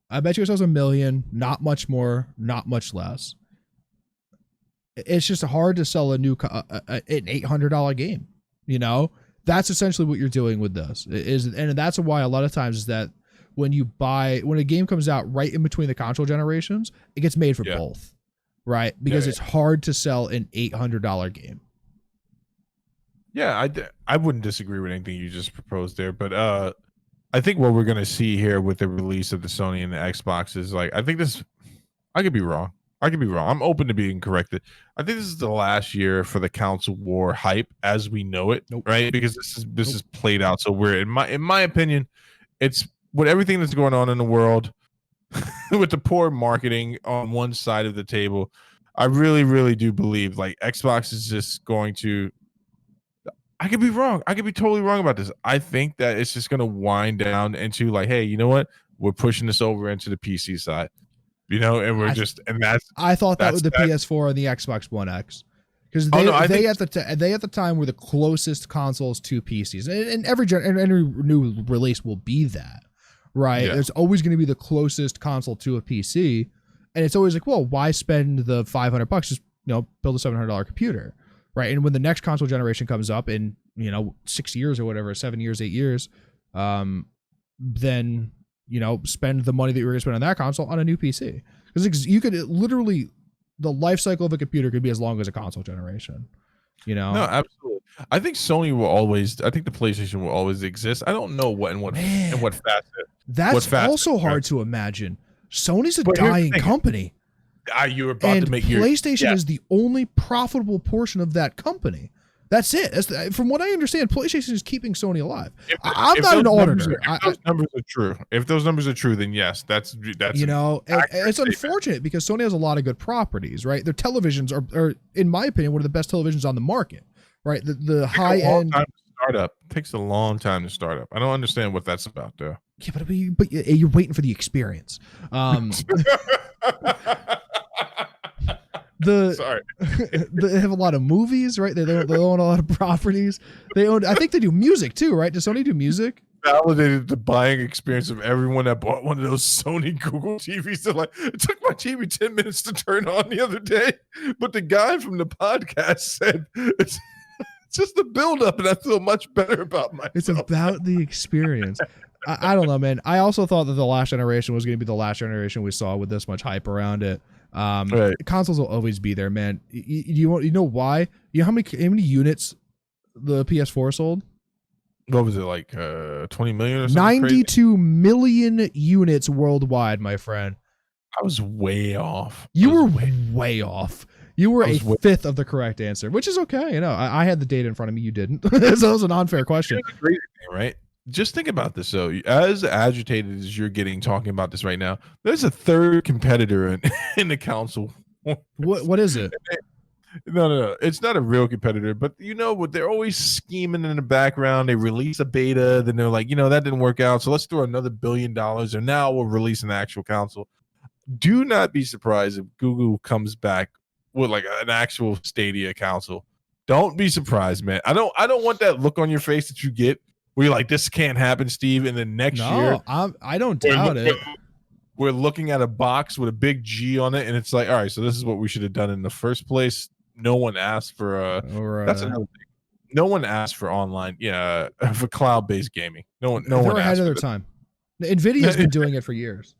I bet you it sells 1 million. Not much more. Not much less. It's just hard to sell an $800 game. You know, that's essentially what you're doing with this. And that's why a lot of times is that when a game comes out right in between the console generations, it gets made for both, right? Because it's hard to sell an $800 game. Yeah, I wouldn't disagree with anything you just proposed there, but I think what we're gonna see here with the release of the Sony and the Xbox is like, I think this. I could be wrong. I'm open to being corrected. I think this is the last year for the console war hype as we know it, right? Because this is played out so weird. In my opinion, it's with everything that's going on in the world, with the poor marketing on one side of the table. I really, really do believe like Xbox is just going to. I could be wrong. I could be totally wrong about this. I think that it's just going to wind down into like, hey, you know what? We're pushing this over into the PC side, you know, and we're I thought that with the PS4 and the Xbox One X, because they at the time were the closest consoles to PCs, and every new release will be that, right? Yeah. There's always going to be the closest console to a PC, and it's always like, well, why spend the $500? Just build a $700 computer. Right. And when the next console generation comes up in, 6 years or whatever, 7 years, 8 years, then, spend the money that you're going to spend on that console on a new PC. Because you could literally, the life cycle of a computer could be as long as a console generation. No, absolutely. I think I think the PlayStation will always exist. I don't know what facet. That's also hard to imagine. Sony's a dying company. You were about to make PlayStation is the only profitable portion of that company. That's it. From what I understand, PlayStation is keeping Sony alive. I'm not an auditor. If those numbers are true, then yes, that's it's unfortunate because Sony has a lot of good properties, right? Their televisions are, in my opinion, one of the best televisions on the market, right? The high end startup takes a long time to start up. I don't understand what that's about, though. Yeah, but you're waiting for the experience. Sorry. They have a lot of movies, right? They own a lot of properties. I think they do music too, right? Does Sony do music? Validated the buying experience of everyone that bought one of those Sony Google TVs. They're like, it took my TV 10 minutes to turn on the other day, but the guy from the podcast said it's just the buildup, and I feel much better about myself. It's about the experience. I don't know, man. I also thought that the last generation was going to be the last generation we saw with this much hype around it. Right. Consoles will always be there, man. You know why? You know how many units the PS4 sold? What was it, like 20 million or something? 92 million units worldwide, my friend. I was way off. You were way off. You were a fifth of the correct answer, which is okay. I had the data in front of me. You didn't. So that was an unfair question. Crazy thing, right? Just think about this, though. As agitated as you're getting talking about this right now, there's a third competitor in the console. What is it? No. It's not a real competitor, but what? They're always scheming in the background. They release a beta, then they're like, that didn't work out, so let's throw another $1 billion, and now we'll release an actual console. Do not be surprised if Google comes back with like an actual Stadia console. Don't be surprised, man. I don't want that look on your face that you get where you're like, this can't happen, Steve. And then next year, I don't doubt it. We're looking at a box with a big G on it, and it's like, all right, so this is what we should have done in the first place. No one asked for that's another thing. No one asked for online, for cloud-based gaming. No one. They're ahead of their time. NVIDIA's been doing it for years.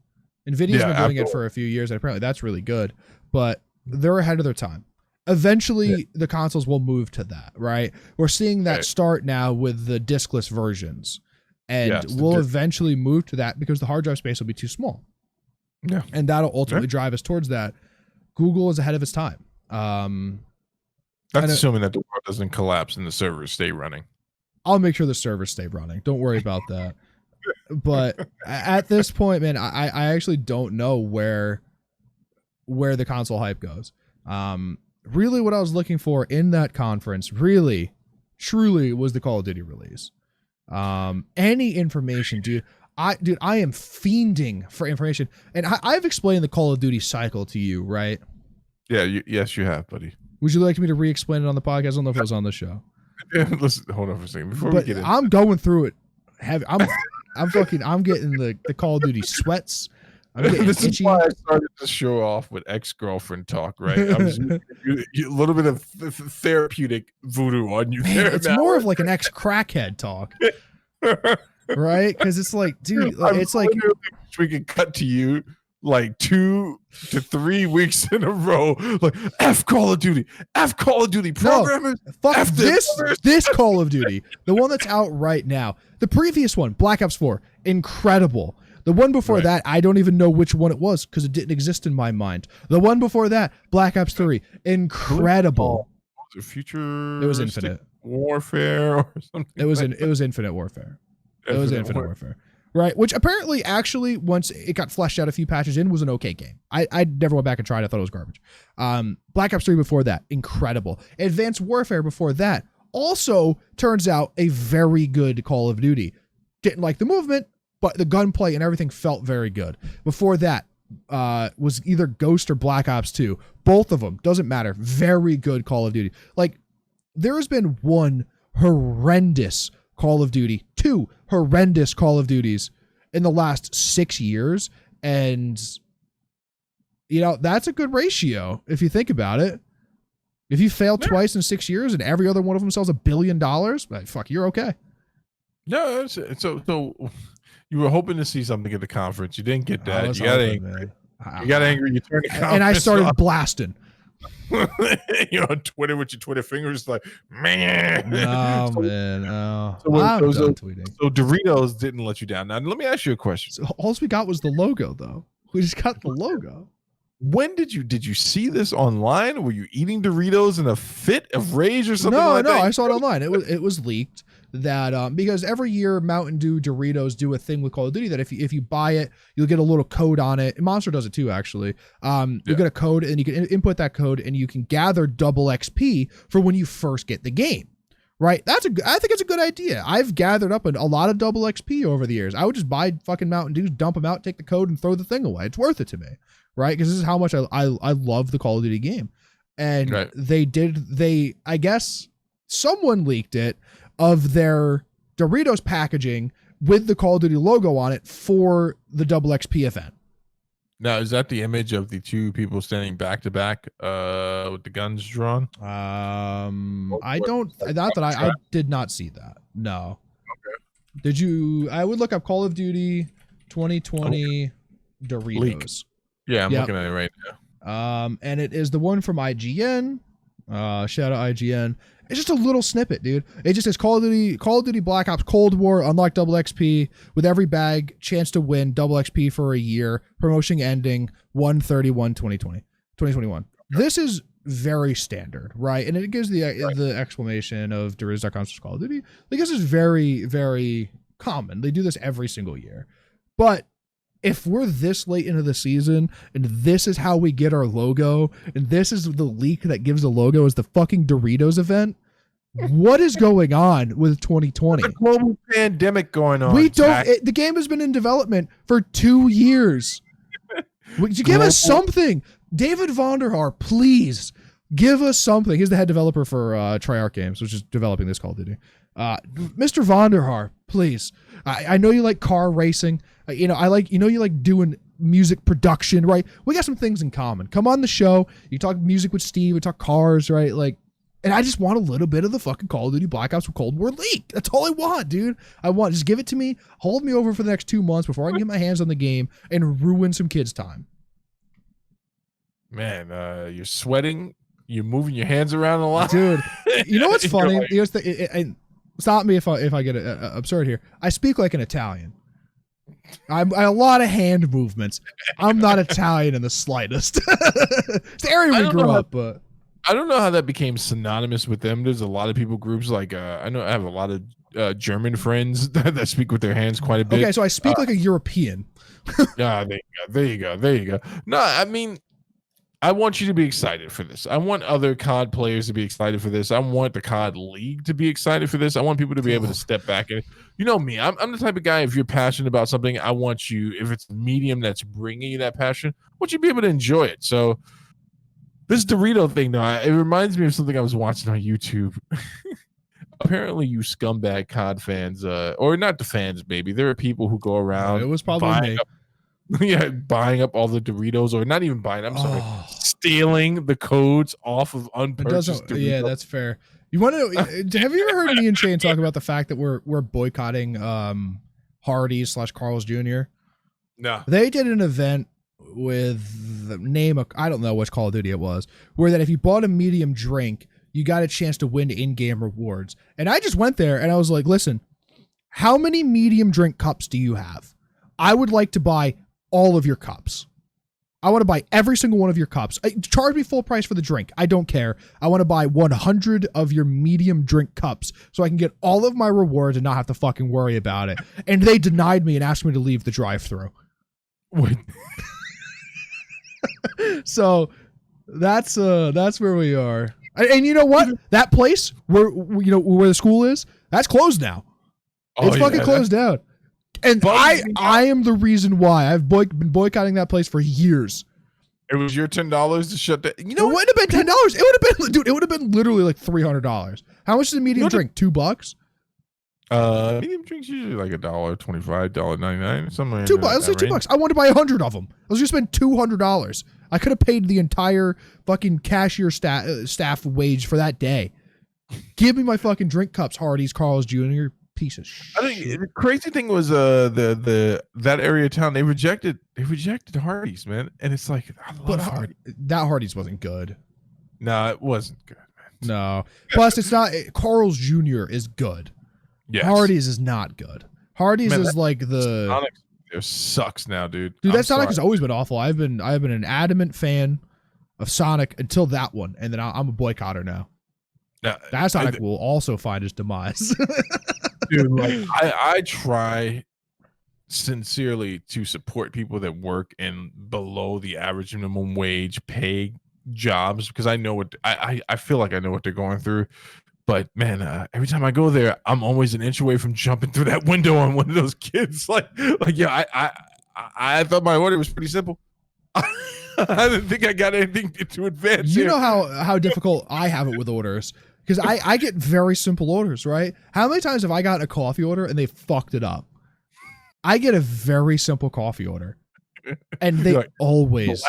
NVIDIA's been doing it for a few years, and apparently that's really good. But they're ahead of their time. Eventually, the consoles will move to that, right? We're seeing that start now with the diskless versions. And Yes, we'll eventually move to that because the hard drive space will be too small. Yeah. And that'll ultimately drive us towards that. Google is ahead of its time. That's assuming that the world doesn't collapse and the servers stay running. I'll make sure the servers stay running. Don't worry about that. But at this point, man, I actually don't know where the console hype goes. Really what I was looking for in that conference really, truly was the Call of Duty release. Any information, dude. I am fiending for information. And I've explained the Call of Duty cycle to you, right? Yeah, yes, you have, buddy. Would you like me to re-explain it on the podcast? I don't know if it was on the show. Listen, hold on for a second. Before we get in, I'm going through it. I'm getting the Call of Duty sweats. I'm getting this itchy. is why I started to show off with ex-girlfriend talk, right? I'm just a little bit of therapeutic voodoo on you. Man, it's more of like an ex-crackhead talk, right? Because it's like, dude, it's like we can cut to you like 2 to 3 weeks in a row, like F Call of Duty, programmers. No, fuck F this Call of Duty, the one that's out right now. The previous one, Black Ops 4, incredible. The one before that, I don't even know which one it was because it didn't exist in my mind. The one before that, Black Ops 3, incredible. Was it Future? It was Infinite Warfare or something. It was Infinite Warfare. It was Infinite Warfare. Right, which apparently actually once it got fleshed out a few patches in was an okay game. I never went back and tried. I thought it was garbage. Black Ops 3 before that, incredible. Advanced Warfare before that, also turns out a very good Call of Duty. Didn't like the movement, but the gunplay and everything felt very good. Before that was either Ghost or Black Ops 2. Both of them, doesn't matter. Very good Call of Duty. Like, there has been one horrendous Call of Duty, 2 horrendous Call of Duties in the last 6 years. And, you know, that's a good ratio if you think about it. If you fail twice in 6 years and every other one of them sells $1 billion, fuck, you're okay. No, so you were hoping to see something at the conference. You didn't get that. You got angry. You got angry. You turned the conference and I started off. blasting. You know, Twitter with your Twitter fingers, like, man. No, man. No. So I'm done tweeting. So Doritos didn't let you down. Now, let me ask you a question. So all we got was the logo, though. We just got the logo. When did you see this online? Were you eating Doritos in a fit of rage or something like that? No, I saw it online. It was leaked that because every year Mountain Dew Doritos do a thing with Call of Duty that if you buy it, you'll get a little code on it. And Monster does it too, actually. You'll get a code and you can input that code and you can gather double XP for when you first get the game. Right? I think it's a good idea. I've gathered up a lot of double XP over the years. I would just buy fucking Mountain Dews, dump them out, take the code, and throw the thing away. It's worth it to me. Right? Because this is how much I love the Call of Duty game. And I guess someone leaked it of their Doritos packaging with the Call of Duty logo on it for the double XP event. Now, is that the image of the two people standing back to back with the guns drawn? I did not see that. No. Okay. Did you? I would look up Call of Duty 2020 Doritos. Leak. Yeah, I'm looking at it right now. And it is the one from IGN. Shout out IGN. It's just a little snippet, dude. It just says Call of Duty Black Ops Cold War, unlock double XP with every bag, chance to win double XP for a year, promotion ending 1/31/2021. This is very standard, right? And it gives the exclamation of Doritos.com Call of Duty. Like, this is very, very common. They do this every single year. But if we're this late into the season and this is how we get our logo and this is the leak that gives the logo is the fucking Doritos event, what is going on with 2020? There's a global pandemic going on. The game has been in development for 2 years. Would you give us something? David Vonderhaar, please give us something. He's the head developer for Treyarch Games, which is developing this Call of Duty. Mr. Vonderhaar, please. I know you like car racing. You like doing music production, right? We got some things in common. Come on the show. You talk music with Steve. We talk cars, right? Like, and I just want a little bit of the fucking Call of Duty Black Ops Cold War leak. That's all I want, dude. Just give it to me. Hold me over for the next 2 months before I can get my hands on the game and ruin some kids' time. Man, you're sweating. You're moving your hands around a lot. Dude, you know what's funny? Like, stop me if I get absurd here. I speak like an Italian. I a lot of hand movements. I'm not Italian in the slightest. It's the area we grew up, but I don't know how that became synonymous with them. There's a lot of people groups like I know I have a lot of German friends that speak with their hands quite a bit. Okay, so I speak like a European. Yeah, there you go. No, I mean, I want you to be excited for this. I want other COD players to be excited for this. I want the COD League to be excited for this. I want people to be able to step back and, you know me, I'm the type of guy, if you're passionate about something, I want you, if it's a medium that's bringing you that passion, I want you to be able to enjoy it. So this Dorito thing, though, it reminds me of something I was watching on YouTube. Apparently, you scumbag COD fans, or not the fans, maybe there are people who go around. It was probably me. Buying up all the Doritos, or not even buying. I'm sorry, stealing the codes off of unpurchased Doritos. Yeah, that's fair. You want to know? Have you ever heard me and Shane talk about the fact that we're boycotting Hardee's / Carl's Jr.? No, they did an event with the name of, I don't know which Call of Duty it was, where that if you bought a medium drink, you got a chance to win in-game rewards. And I just went there and I was like, listen, how many medium drink cups do you have? I would like to buy all of your cups. I want to buy every single one of your cups. Charge me full price for the drink. I don't care. I want to buy 100 of your medium drink cups so I can get all of my rewards and not have to fucking worry about it. And they denied me and asked me to leave the drive-thru. Wait. So that's where we are. And you know what? That place where the school is, that's closed now. It's fucking closed down. And I am the reason why. I've been boycotting that place for years. It was your $10 to shut that. You know, it wouldn't have been $10. It would have been, dude. It would have been literally like $300. How much is a medium drink? $2? Medium drinks usually like $1.25, $1.99, somewhere. $2. Let's say $2. I wanted to buy 100 of them. I was gonna spend $200. I could have paid the entire fucking cashier staff wage for that day. Give me my fucking drink cups, Hardee's, Carl's Jr. Piece of shit. I think the crazy thing was that area of town, they rejected Hardee's, man, and it's like I love Hardee's. That Hardee's wasn't good. No, it wasn't good, man. No. Plus, it's not. Carl's Jr. is good. Yes. Hardee's is not good. Hardee's is like the Sonic sucks now, dude. Dude, that Sonic has always been awful. I've been an adamant fan of Sonic until that one, and then I'm a boycotter now. That Sonic will also find his demise. Dude, like I try sincerely to support people that work in below the average minimum wage pay jobs, because I know what I feel like I know what they're going through. But man, every time I go there, I'm always an inch away from jumping through that window on one of those kids. Like yeah, I thought my order was pretty simple. I didn't think I got anything to advance. You know how difficult I have it with orders, because I get very simple orders, right? How many times have I gotten a coffee order and they fucked it up? I get a very simple coffee order, and they like, always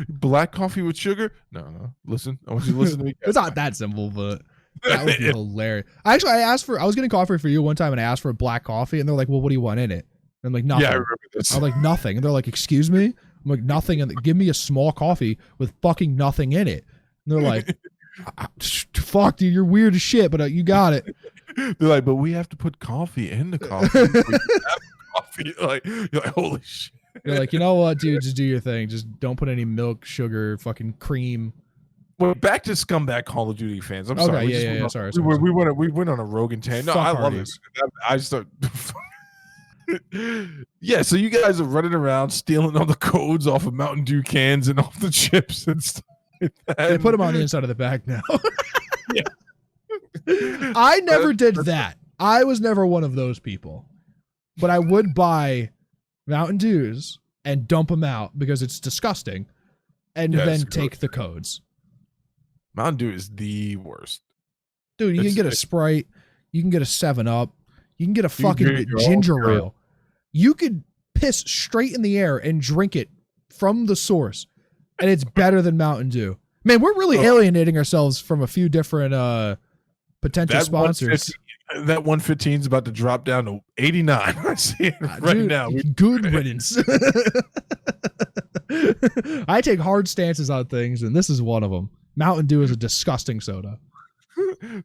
black coffee with sugar. No, listen, I want you to listen to me. It's not that simple, but that would be hilarious. I was getting coffee for you one time, and I asked for a black coffee, and they're like, "Well, what do you want in it?" And I'm like, "Nothing." Yeah, I remember this. I'm like, "Nothing," and they're like, "Excuse me?" I'm like, "Nothing," and give me a small coffee with fucking nothing in it. And they're like, "Fuck, dude, you're weird as shit, but you got it." They're like, "But we have to put coffee in the coffee." Coffee. You're like, holy shit. You're like, you know what, dude? Just do your thing. Just don't put any milk, sugar, fucking cream. Well, back to scumbag Call of Duty fans. I'm sorry. Yeah. Sorry. We went on a Rogan tangent. No, I love it. I start. Yeah, so you guys are running around stealing all the codes off of Mountain Dew cans and off the chips and stuff like that. They put them on the inside of the bag now. Yeah. I never did that. I was never one of those people. But I would buy Mountain Dews and dump them out because it's disgusting, and then take the codes. Mountain Dew is the worst. Dude, you can get a Sprite. You can get a 7-Up. You can get a fucking ginger ale. You could piss straight in the air and drink it from the source, and it's better than Mountain Dew. Man, we're really alienating ourselves from a few different potential sponsors. That 115 is about to drop down to 89. I see it right now. Good riddance. I take hard stances on things, and this is one of them. Mountain Dew is a disgusting soda.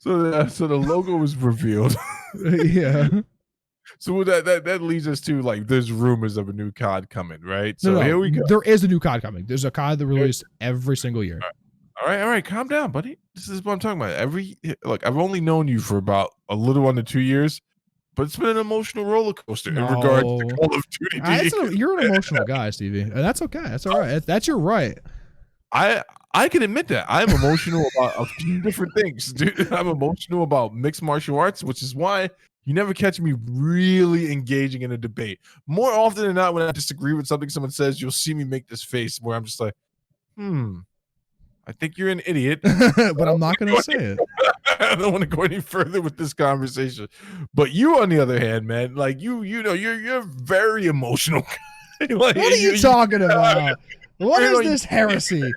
So the logo was revealed. Yeah. So that leads us to like there's rumors of a new COD coming, right? No, So here we go. there is a new COD coming. There's a COD that released every single year. All right, calm down, buddy. This is what I'm talking about. Look, I've only known you for about a little under 2 years, but it's been an emotional roller coaster in regards to Call of Duty. You're an emotional guy, Stevie, and that's okay. That's all right. That's your right. I can admit that I'm emotional about a few different things, dude. I'm emotional about mixed martial arts, which is why you never catch me really engaging in a debate. More often than not, when I disagree with something someone says, you'll see me make this face where I'm just like, I think you're an idiot. But I'm not going to say it. I don't want to go any further with this conversation. But you, on the other hand, man, like you know, you're very emotional. Like, what are you talking about? What is this heresy?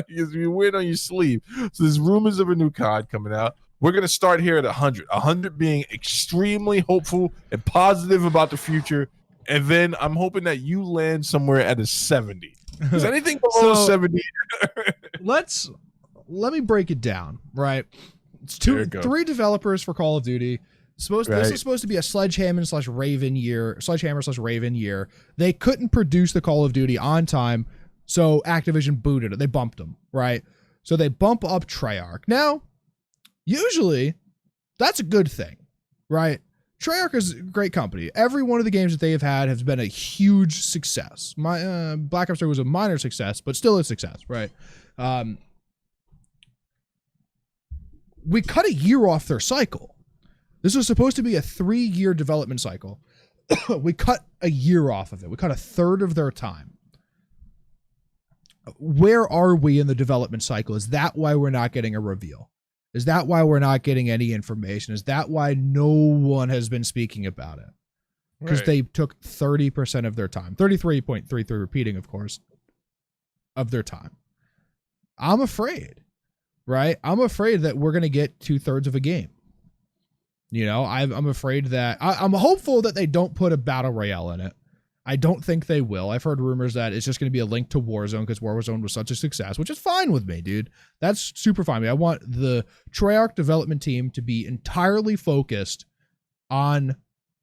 You wear it on your sleeve. So there's rumors of a new COD coming out. We're going to start here at 100. 100 being extremely hopeful and positive about the future. And then I'm hoping that you land somewhere at a 70. Is anything below 70? Let me break it down, right? It's 3 developers for Call of Duty. This is supposed to be a Sledgehammer/Raven year. They couldn't produce the Call of Duty on time, so Activision booted it. They bumped them, right? So they bump up Treyarch. Now, usually, that's a good thing, right? Treyarch is a great company. Every one of the games that they have had has been a huge success. Black Ops 3 was a minor success, but still a success, right? We cut a year off their cycle. This was supposed to be a 3-year development cycle. We cut a year off of it. We cut a third of their time. Where are we in the development cycle? Is that why we're not getting a reveal? Is that why we're not getting any information? Is that why no one has been speaking about it? Because they took 30% of their time. 33.33 repeating, of course, of their time. I'm afraid, right? I'm afraid that we're going to get 2/3 of a game. You know, I'm afraid that I'm hopeful that they don't put a battle royale in it. I don't think they will. I've heard rumors that it's just going to be a link to Warzone because Warzone was such a success, which is fine with me, dude. That's super fine with me. I want the Treyarch development team to be entirely focused on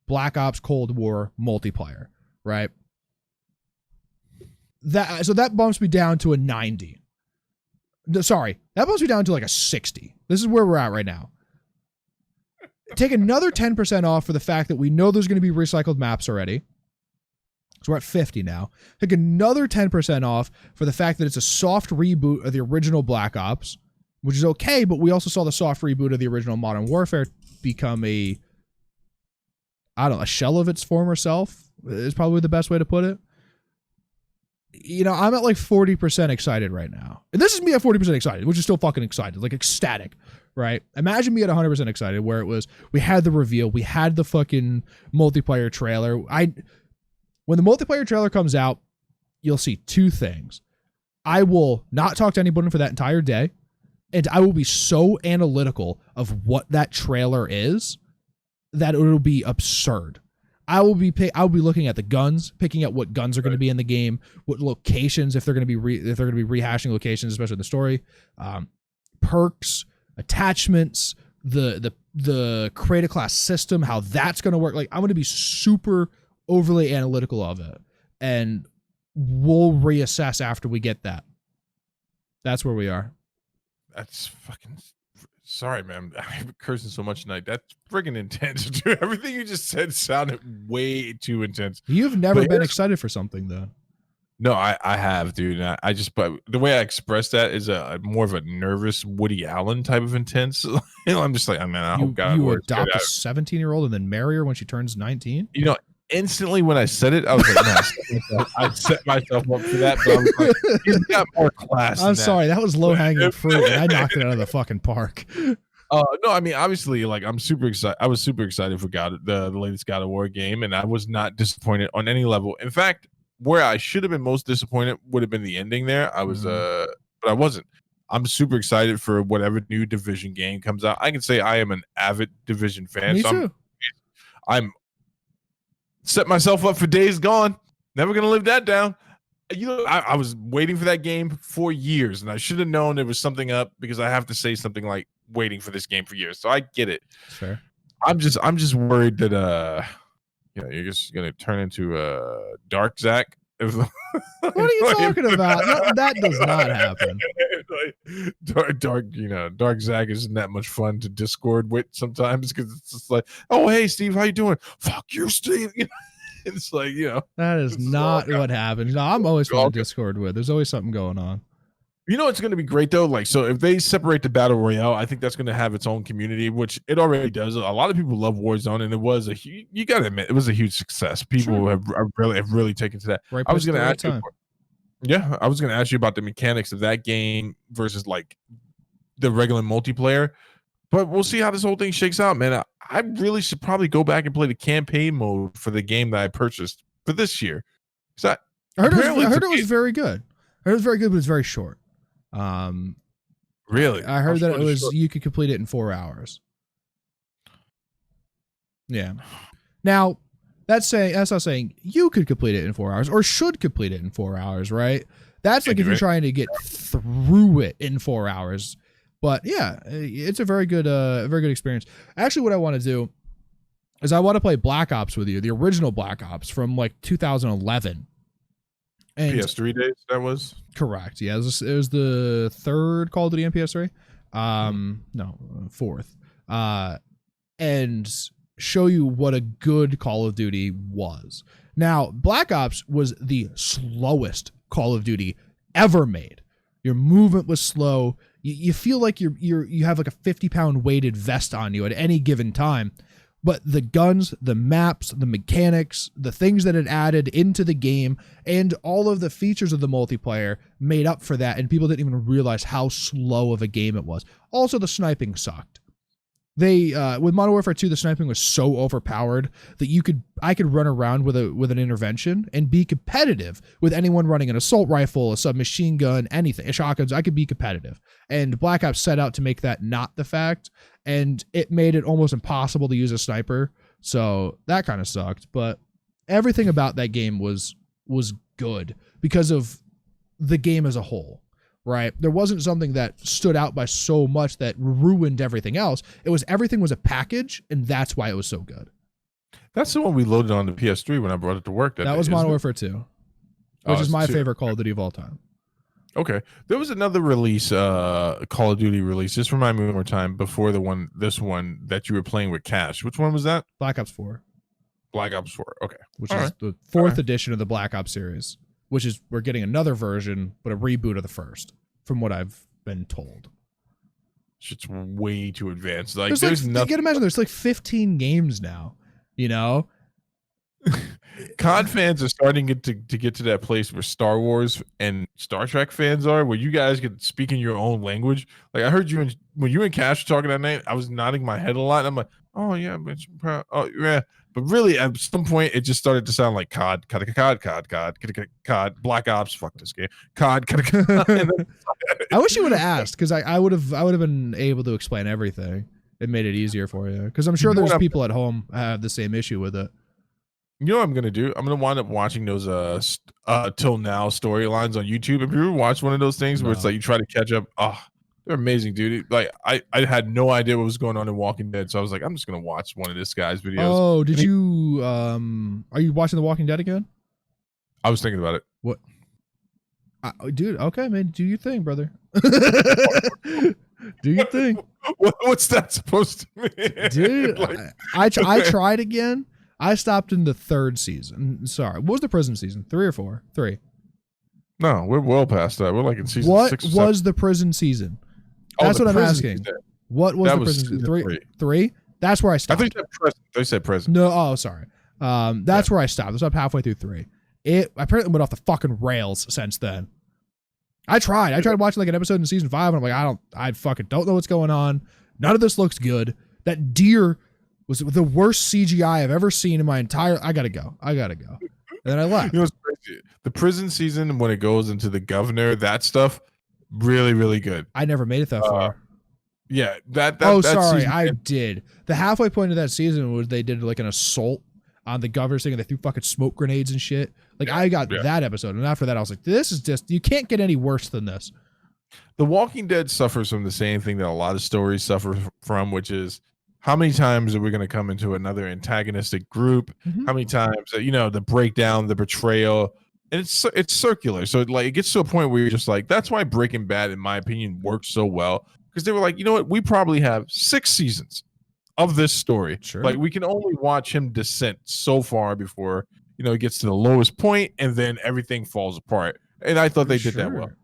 Black Ops Cold War multiplayer, right? So that bumps me down to a 90. Sorry, that bumps me down to like a 60. This is where we're at right now. Take another 10% off for the fact that we know there's going to be recycled maps already. So we're at 50 now. Take another 10% off for the fact that it's a soft reboot of the original Black Ops, which is okay, but we also saw the soft reboot of the original Modern Warfare become a shell of its former self, is probably the best way to put it. You know, I'm at like 40% excited right now. And this is me at 40% excited, which is still fucking excited, like ecstatic, right? Imagine me at 100% excited where it was, we had the reveal, we had the fucking multiplayer trailer. When the multiplayer trailer comes out, you'll see 2 things. I will not talk to anybody for that entire day, and I will be so analytical of what that trailer is that it'll be absurd. I will be looking at the guns, picking out what guns are going to be in the game, what locations, if they're going to be rehashing locations, especially in the story, perks, attachments, the create a class system, how that's going to work. Like, I'm going to be super overly analytical of it, and we'll reassess after we get that. That's where we are. That's fucking sorry, man. I've been cursing so much tonight. That's friggin' intense, dude. Everything you just said sounded way too intense. You've never been excited for something, though. No, I have, dude. I just, but the way I express that is a more of a nervous Woody Allen type of intense. You know, I'm just like, I mean, I hope God you adopt a 17-year-old and then marry her when she turns 19. You know, instantly when I said it, I was like, no, I set myself up for that. But I was like, he's got more class. I'm sorry, that was low hanging fruit, and I knocked it out of the fucking park. No, I mean, obviously, like, I'm super excited. I was super excited for the latest God of War game, and I was not disappointed on any level. In fact, where I should have been most disappointed would have been the ending there. I was, but I wasn't. I'm super excited for whatever new Division game comes out. I can say I am an avid Division fan. Me too. I'm set myself up for Days Gone. Never gonna live that down. You know, I was waiting for that game for years, and I should have known there was something up, because I have to say something like waiting for this game for years, so I get it. Fair. I'm just worried that you're just gonna turn into Dark Zach. What are you talking about? That does not happen. Dark Zach isn't that much fun to Discord with sometimes, because it's just like, oh hey Steve, how you doing? Fuck you, Steve. It's like, that is not what happens. No, I'm always fun to Discord with. There's always something going on. It's going to be great though. Like, so if they separate the battle royale, I think that's going to have its own community, which it already does. A lot of people love Warzone, and it was you got to admit, it was a huge success. People have really taken to that. Right, I was going to ask you, I was going to ask you about the mechanics of that game versus like the regular multiplayer, but we'll see how this whole thing shakes out, man. I really should probably go back and play the campaign mode for the game that I purchased for this year. So I heard it was very good. I heard it was very good, but it's very short. Really? I heard that it was you could complete it in 4 hours. Yeah. Now, that's not saying you could complete it in 4 hours or should complete it in 4 hours, right? That's like if you're trying to get through it in 4 hours. But yeah, it's a very good experience. Actually, what I want to do is I want to play Black Ops with you, the original Black Ops from like 2011. And PS3 days, that was? Correct. Yeah, it was the third Call of Duty on PS3. No, fourth. And show you what a good Call of Duty was. Now, Black Ops was the slowest Call of Duty ever made. Your movement was slow. You feel like you have like a 50-pound weighted vest on you at any given time. But the guns, the maps, the mechanics, the things that it added into the game, and all of the features of the multiplayer made up for that, and people didn't even realize how slow of a game it was. Also, the sniping sucked. With Modern Warfare 2, the sniping was so overpowered that I could run around with an intervention and be competitive with anyone running an assault rifle, a submachine gun, anything, a shotguns. I could be competitive. And Black Ops set out to make that not the fact, and it made it almost impossible to use a sniper. So that kind of sucked. But everything about that game was good because of the game as a whole. Right. There wasn't something that stood out by so much that ruined everything else. Everything was a package, and that's why it was so good. That's the one we loaded on the PS3 when I brought it to work. That was Modern Warfare 2, which is my favorite Call of Duty of all time. Okay. There was another release, Call of Duty release. Just remind me one more time before this one that you were playing with Cash. Which one was that? Black Ops 4. Black Ops 4. Okay. Which is the fourth edition of the Black Ops series, which is we're getting another version, but a reboot of the first, from what I've been told. It's way too advanced. Like, there's nothing. You can imagine there's like 15 games now, COD fans are starting to get to that place where Star Wars and Star Trek fans are, where you guys can speak in your own language. Like, I heard when you and Cash were talking that night, I was nodding my head a lot. And I'm like, oh yeah, but oh yeah. But really, at some point, it just started to sound like COD, Black Ops. Fuck this game, COD. I wish you would have asked, because I would have been able to explain everything. It made it easier for you, because I'm sure there's people at home have the same issue with it. You know what I'm gonna do? I'm gonna wind up watching those till now storylines on YouTube. Have you ever watched one of those things where it's like you try to catch up? Oh, they're amazing, dude. Like I had no idea what was going on in Walking Dead, so I was like, I'm just gonna watch one of this guy's videos. Oh, did you are you watching The Walking Dead again? I was thinking about it. What? Dude, okay, man, do your thing, brother. Do your thing. What's that supposed to mean? Dude, like, I tried again. I stopped in the third season. Sorry. What was the prison season? 3 or 4? 3. No, we're well past that. We're like in season 6 or 7. What was the prison season? That's what I'm asking. Season. What was the prison season? 3? That's where I stopped. I think they said prison. No, oh, sorry. That's where I stopped. I stopped halfway through 3. It apparently went off the fucking rails since then. I tried watching like an episode in season 5, and I'm like, I fucking don't know what's going on. None of this looks good. That deer was the worst CGI I've ever seen in my entire. I gotta go. And then I left. You know what's crazy? The prison season, when it goes into the governor, that stuff, really, really good. I never made it that far. Yeah, that. Oh, that sorry, season, I did. The halfway point of that season was they did like an assault on the governor's thing, and they threw fucking smoke grenades and shit. Like, I got that episode, and after that, I was like, this is just, you can't get any worse than this. The Walking Dead suffers from the same thing that a lot of stories suffer from, which is how many times are we going to come into another antagonistic group? Mhm. How many times, the breakdown, the betrayal, and it's circular. So like it gets to a point where you're just like, that's why Breaking Bad, in my opinion, works so well, because they were like, you know what, we probably have 6 seasons of this story. Like Sure. we can only watch him descent so far before it gets to the lowest point, and then everything falls apart. And I thought For they did that well. sure.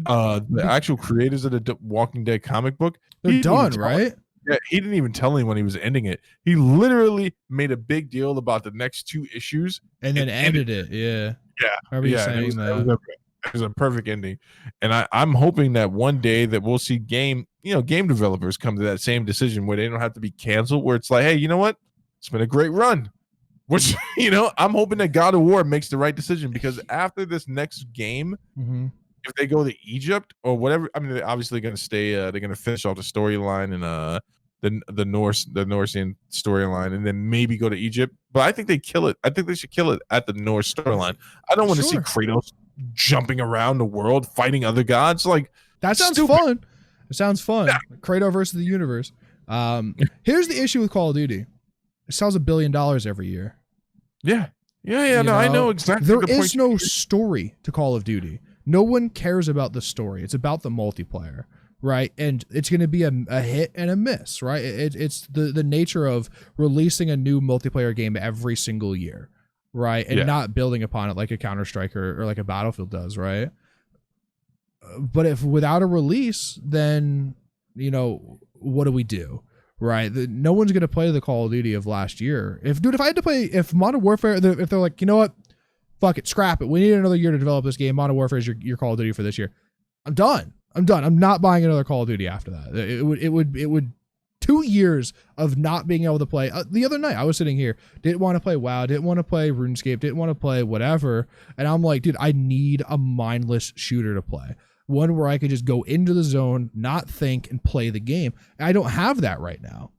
The Be- actual creators of the Walking Dead comic book, They're he didn't even done, tell right? yeah, he didn't even tell anyone he was ending it. He literally made a big deal about the next 2 issues And then and ended ended it. Yeah. Yeah, I remember you yeah, and saying that. it was a perfect ending. And I'm hoping that one day that we'll see game developers come to that same decision where they don't have to be canceled, where it's like, hey, you know what? It's been a great run. Which, I'm hoping that God of War makes the right decision, because after this next game, Mm-hmm. if they go to Egypt or whatever, I mean, they're obviously going to stay. They're going to finish off the storyline and the Norsean storyline, and then maybe go to Egypt. But I think they kill it. I think they should kill it at the Norse storyline. I don't want to see Sure. Kratos jumping around the world fighting other gods. Like, That sounds stupid. fun. It sounds fun. Kratos versus the universe. Here's the issue with Call of Duty. It sells $1 billion every year. Yeah. No, I know exactly. There the is point no story to Call of Duty. No one cares about the story. It's about the multiplayer, right? And it's going to be a hit and a miss, right? It's the nature of releasing a new multiplayer game every single year, right? And not building upon it like a Counter-Strike or like a Battlefield does, right? But if without a release, then, what do we do? Right, no one's gonna play the Call of Duty of last year. If I had to play, if Modern Warfare, if they're like, you know what, fuck it, scrap it. We need another year to develop this game. Modern Warfare is your Call of Duty for this year. I'm done. I'm not buying another Call of Duty after that. It would 2 years of not being able to play. The other night I was sitting here, didn't want to play WoW, didn't want to play RuneScape, didn't want to play whatever, and I'm like, dude, I need a mindless shooter to play. One where I could just go into the zone, not think, and play the game. I don't have that right now.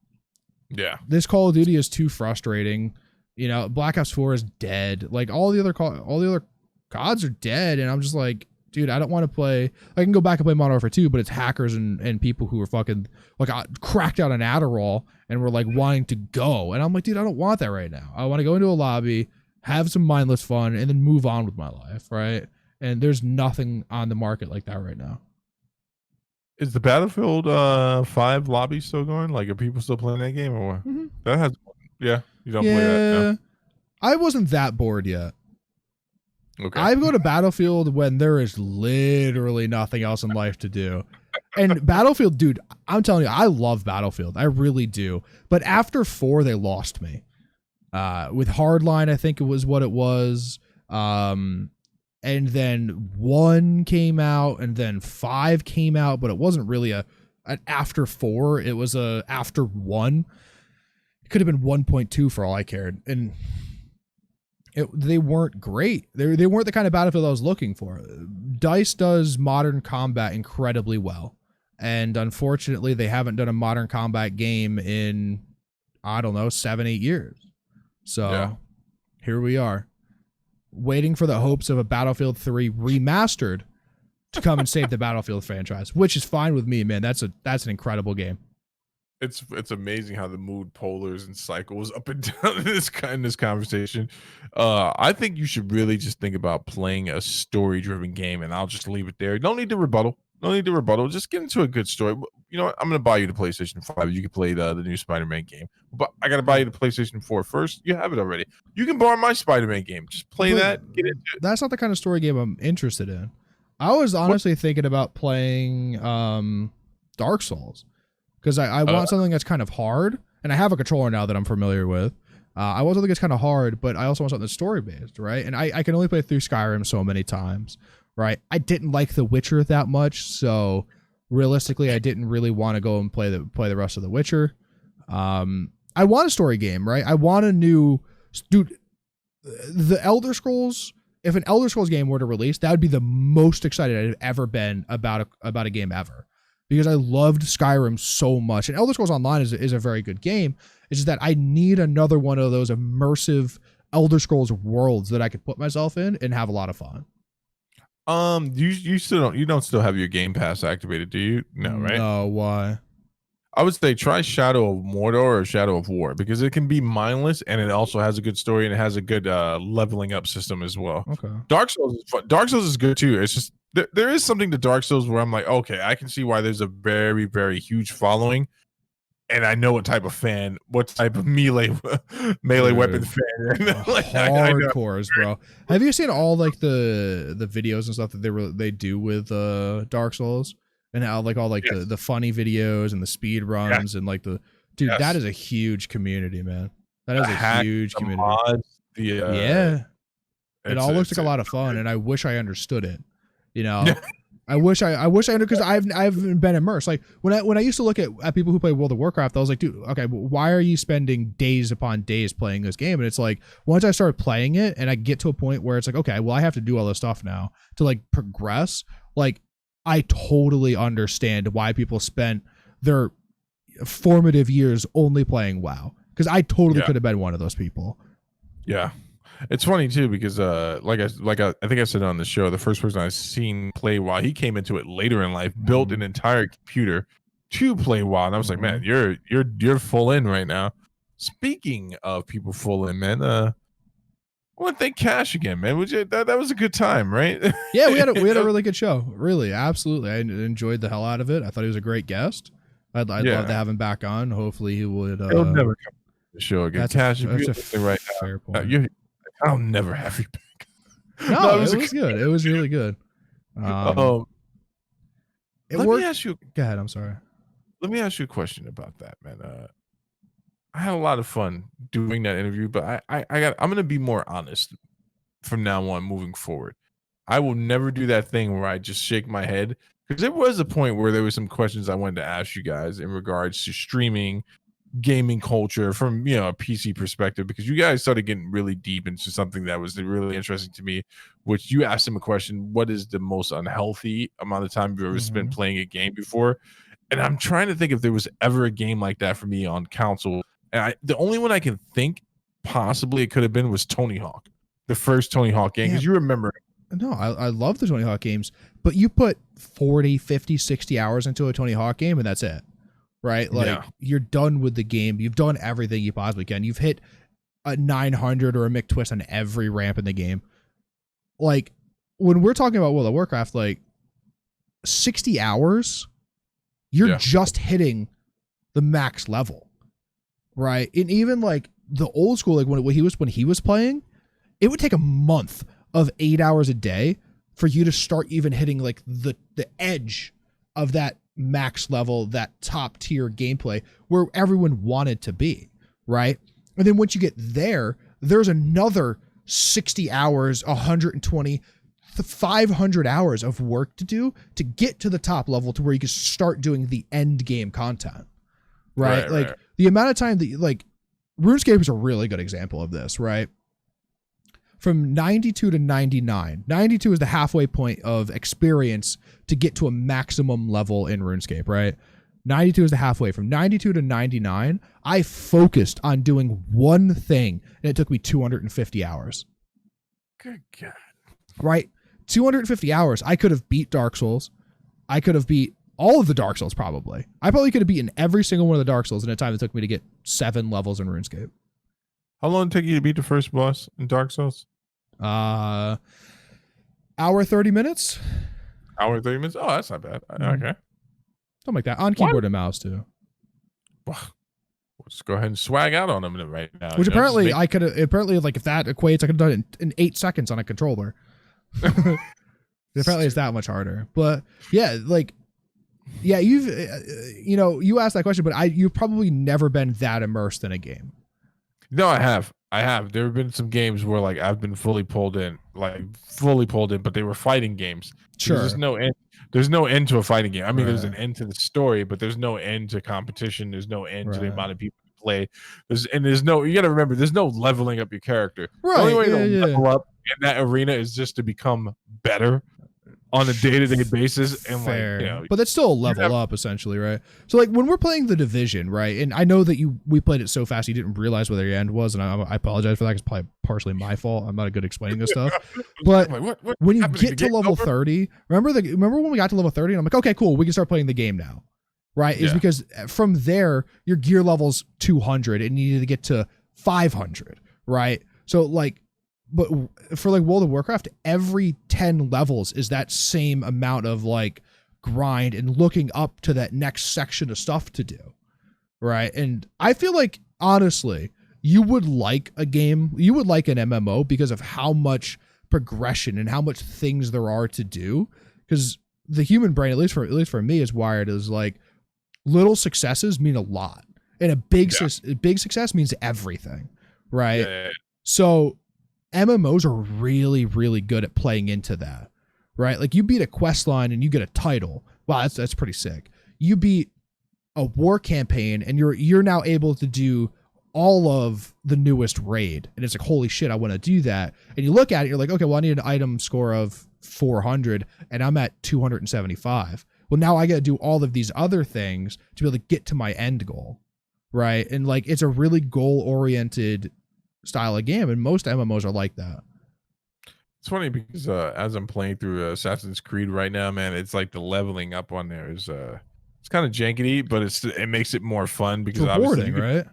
Yeah. This Call of Duty is too frustrating. Black Ops 4 is dead. Like all the other CODs are dead, and I'm just like, dude, I don't want to play. I can go back and play Modern Warfare 2, but it's hackers and people who are fucking like cracked out an Adderall and were like wanting to go. And I'm like, dude, I don't want that right now. I want to go into a lobby, have some mindless fun, and then move on with my life, right? And there's nothing on the market like that right now. Is the Battlefield 5 lobby still going? Like, are people still playing that game, or what? Mm-hmm. That has, you don't play that. No? I wasn't that bored yet. Okay. I go to Battlefield when there is literally nothing else in life to do. And Battlefield, dude, I'm telling you, I love Battlefield. I really do. But after 4, they lost me. With Hardline, I think it was what it was. And then 1 came out, and then 5 came out, but it wasn't really an after 4. It was a after 1. It could have been 1.2 for all I cared. And they weren't great. They weren't the kind of Battlefield I was looking for. DICE does modern combat incredibly well. And unfortunately, they haven't done a modern combat game in, I don't know, 7-8 years. So Here we are, waiting for the hopes of a Battlefield 3 remastered to come and save the Battlefield franchise, which is fine with me, man. That's an incredible game. It's amazing how the mood polars and cycles up and down in this conversation. I think you should really just think about playing a story-driven game, and I'll just leave it there. No need to rebuttal. Just get into a good story. You know what? I'm going to buy you the PlayStation 5. You can play the new Spider-Man game. But I got to buy you the PlayStation 4 first. You have it already. You can borrow my Spider-Man game. Just play that. Get into it. That's not the kind of story game I'm interested in. I was honestly thinking about playing Dark Souls, because I want something that's kind of hard. And I have a controller now that I'm familiar with. I want something that's kind of hard, but I also want something that's story-based, right? And I can only play through Skyrim so many times. Right, I didn't like The Witcher that much, so realistically, I didn't really want to go and play the rest of The Witcher. I want a story game, right? I want a new, dude. The Elder Scrolls. If an Elder Scrolls game were to release, that would be the most excited I've ever been about a game ever, because I loved Skyrim so much, and Elder Scrolls Online is a very good game. It's just that I need another one of those immersive Elder Scrolls worlds that I could put myself in and have a lot of fun. You don't still have your Game Pass activated, do you? No, right? No, why? I would say try Shadow of Mordor or Shadow of War because it can be mindless and it also has a good story and it has a good leveling up system as well. Okay. Dark Souls is fun. Dark Souls is good too. It's just there is something to Dark Souls where I'm like, okay, I can see why there's a very, very huge following, and I know what type of melee weapon Dude. fan. Like, I know. Hardcores, bro. Have you seen all like the videos and stuff that they do with Dark Souls and how like all like Yes. the funny videos and the speed runs and like the dude Yes. that is a huge community, man. That is The a hack, huge the community. mods, Yeah, it all looks like a lot of fun, and I wish I understood it. You know, I wish I understood because I've been immersed. Like when I used to look at people who play World of Warcraft, I was like, dude, okay, why are you spending days upon days playing this game? And it's like once I started playing it, and I get to a point where it's like, okay, well, I have to do all this stuff now to like progress. Like I totally understand why people spent their formative years only playing WoW, because I totally could have been one of those people. Yeah. It's funny too because I think I said on the show, the first person I've seen play WoW, he came into it later in life, built an entire computer to play WoW, and I was like, man, you're full in right now. Speaking of people full in, man, I want to thank Cash again, man. That was a good time, right? Yeah, we had a really good show. Really, absolutely, I enjoyed the hell out of it. I thought he was a great guest. I'd love to have him back on. Hopefully, he would. He'll never come to the show again. Cash, that's a fair point. I'll never have you back. No, it was good. It was really good. Let me ask you. Go ahead. I'm sorry. Let me ask you a question about that, man. I had a lot of fun doing that interview, but I'm gonna be more honest from now on, moving forward. I will never do that thing where I just shake my head, because there was a point where there were some questions I wanted to ask you guys in regards to streaming, gaming culture from a PC perspective, because you guys started getting really deep into something that was really interesting to me, which you asked him a question: what is the most unhealthy amount of time you've ever spent playing a game before? And I'm trying to think if there was ever a game like that for me on console, and the only one I can think possibly it could have been was Tony Hawk, the first Tony Hawk game, because you remember. No, I love the Tony Hawk games, but you put 40, 50, 60 hours into a Tony Hawk game and that's it. Right? Like you're done with the game. You've done everything you possibly can. You've hit a 900 or a McTwist on every ramp in the game. Like when we're talking about World of Warcraft, like 60 hours, you're just hitting the max level. Right? And even like the old school, like when he was playing, it would take a month of 8 hours a day for you to start even hitting like the edge of that max level, that top tier gameplay where everyone wanted to be, right? And then once you get there, there's another 60 hours, 120, 500 hours of work to do to get to the top level to where you can start doing the end game content, right? Like the amount of time that like RuneScape is a really good example of this, right? From 92 to 99. 92 is the halfway point of experience to get to a maximum level in RuneScape, right? 92 is the halfway. From 92 to 99, I focused on doing one thing, and it took me 250 hours. Good God. Right? 250 hours. I could have beat Dark Souls. I could have beat all of the Dark Souls, probably. I probably could have beaten every single one of the Dark Souls in a time it took me to get 7 levels in RuneScape. How long did it take you to beat the first boss in Dark Souls? Hour 30 minutes. Hour 30 minutes? Oh, that's not bad. Okay. Something like that. On keyboard and mouse, too. Well, let's go ahead and swag out on them right now. Which apparently I could have, like if that equates, I could have done it in 8 seconds on a controller. Apparently it's that much harder. But yeah, like, yeah, you asked that question, but you've probably never been that immersed in a game. No, I have. There have been some games where like I've been fully pulled in, but they were fighting games. Sure. There's no end. There's no end to a fighting game. I mean, there's an end to the story, but there's no end to competition. There's no end to the amount of people who play. You got to remember, there's no leveling up your character. Right. The only way to level up in that arena is just to become better. on a day-to-day basis, and Fair. like, you know, But that's still a level up essentially, right? So like when we're playing the Division, right? And I know that we played it so fast you didn't realize where the end was, and I apologize for that. It's probably partially my fault. I'm not good at explaining this stuff. But like, what when you happened? get to level over? 30, remember when we got to level 30 and I'm like, okay, cool, we can start playing the game now. Right? Is because from there your gear level's 200 and you need to get to 500, right? So like, but for like World of Warcraft, every 10 levels is that same amount of like grind and looking up to that next section of stuff to do, right? And I feel like honestly, you would like an MMO because of how much progression and how much things there are to do. Because the human brain, at least for me, is wired as like little successes mean a lot, and a big success means everything, right? Yeah. So MMOs are really, really good at playing into that, right? Like you beat a quest line and you get a title. Wow, that's pretty sick. You beat a war campaign and you're now able to do all of the newest raid, and it's like, holy shit, I want to do that. And you look at it, you're like, okay, well, I need an item score of 400 and I'm at 275. Well, now I got to do all of these other things to be able to get to my end goal, right? And like, it's a really goal-oriented style of game, and most MMOs are like that. It's funny because as I'm playing through Assassin's Creed right now, man, it's like the leveling up on there is it's kind of janky, but it makes it more fun because it's rewarding, right?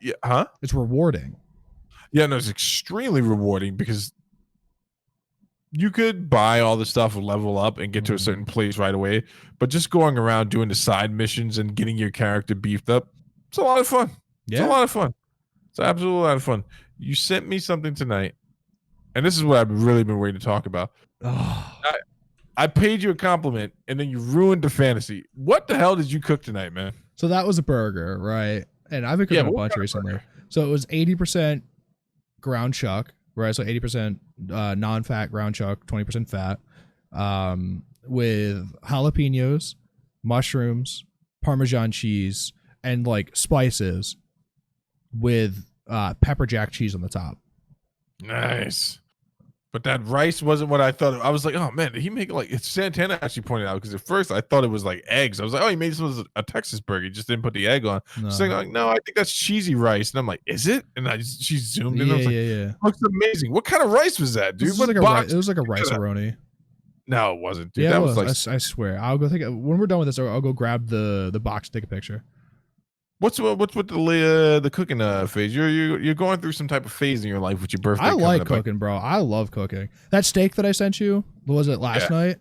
Yeah, huh? It's rewarding. Yeah, no, it's extremely rewarding because you could buy all the stuff, level up, and get to a certain place right away. But just going around doing the side missions and getting your character beefed up, it's a lot of fun. Yeah. It's a lot of fun. It's absolutely a lot of fun. You sent me something tonight, and this is what I've really been waiting to talk about. Oh. I paid you a compliment, and then you ruined the fantasy. What the hell did you cook tonight, man? So that was a burger, right? And I've been cooking a bunch recently. So it was 80% ground chuck, right? So 80% non-fat ground chuck, 20% fat, with jalapenos, mushrooms, Parmesan cheese, and like spices, with pepper jack cheese on the top. Nice. But that rice wasn't what I thought. I was like, oh man, did he make like, it's Santana actually pointed out, because at first I thought it was like eggs. I was like, oh, he made this was a Texas burger. He just didn't put the egg on. No. She's like, no, I think that's cheesy rice. And I'm like, is it? And she zoomed in. I was like, yeah. looks amazing. What kind of rice was that, dude? It was like a rice-a-roni. No, it wasn't, dude. Yeah, that was like, I swear. I'll go take when we're done with this, I'll go grab the box, take a picture. What's with the cooking phase? You're going through some type of phase in your life with your birthday. I like cooking, bro. I love cooking. That steak that I sent you, was it last night?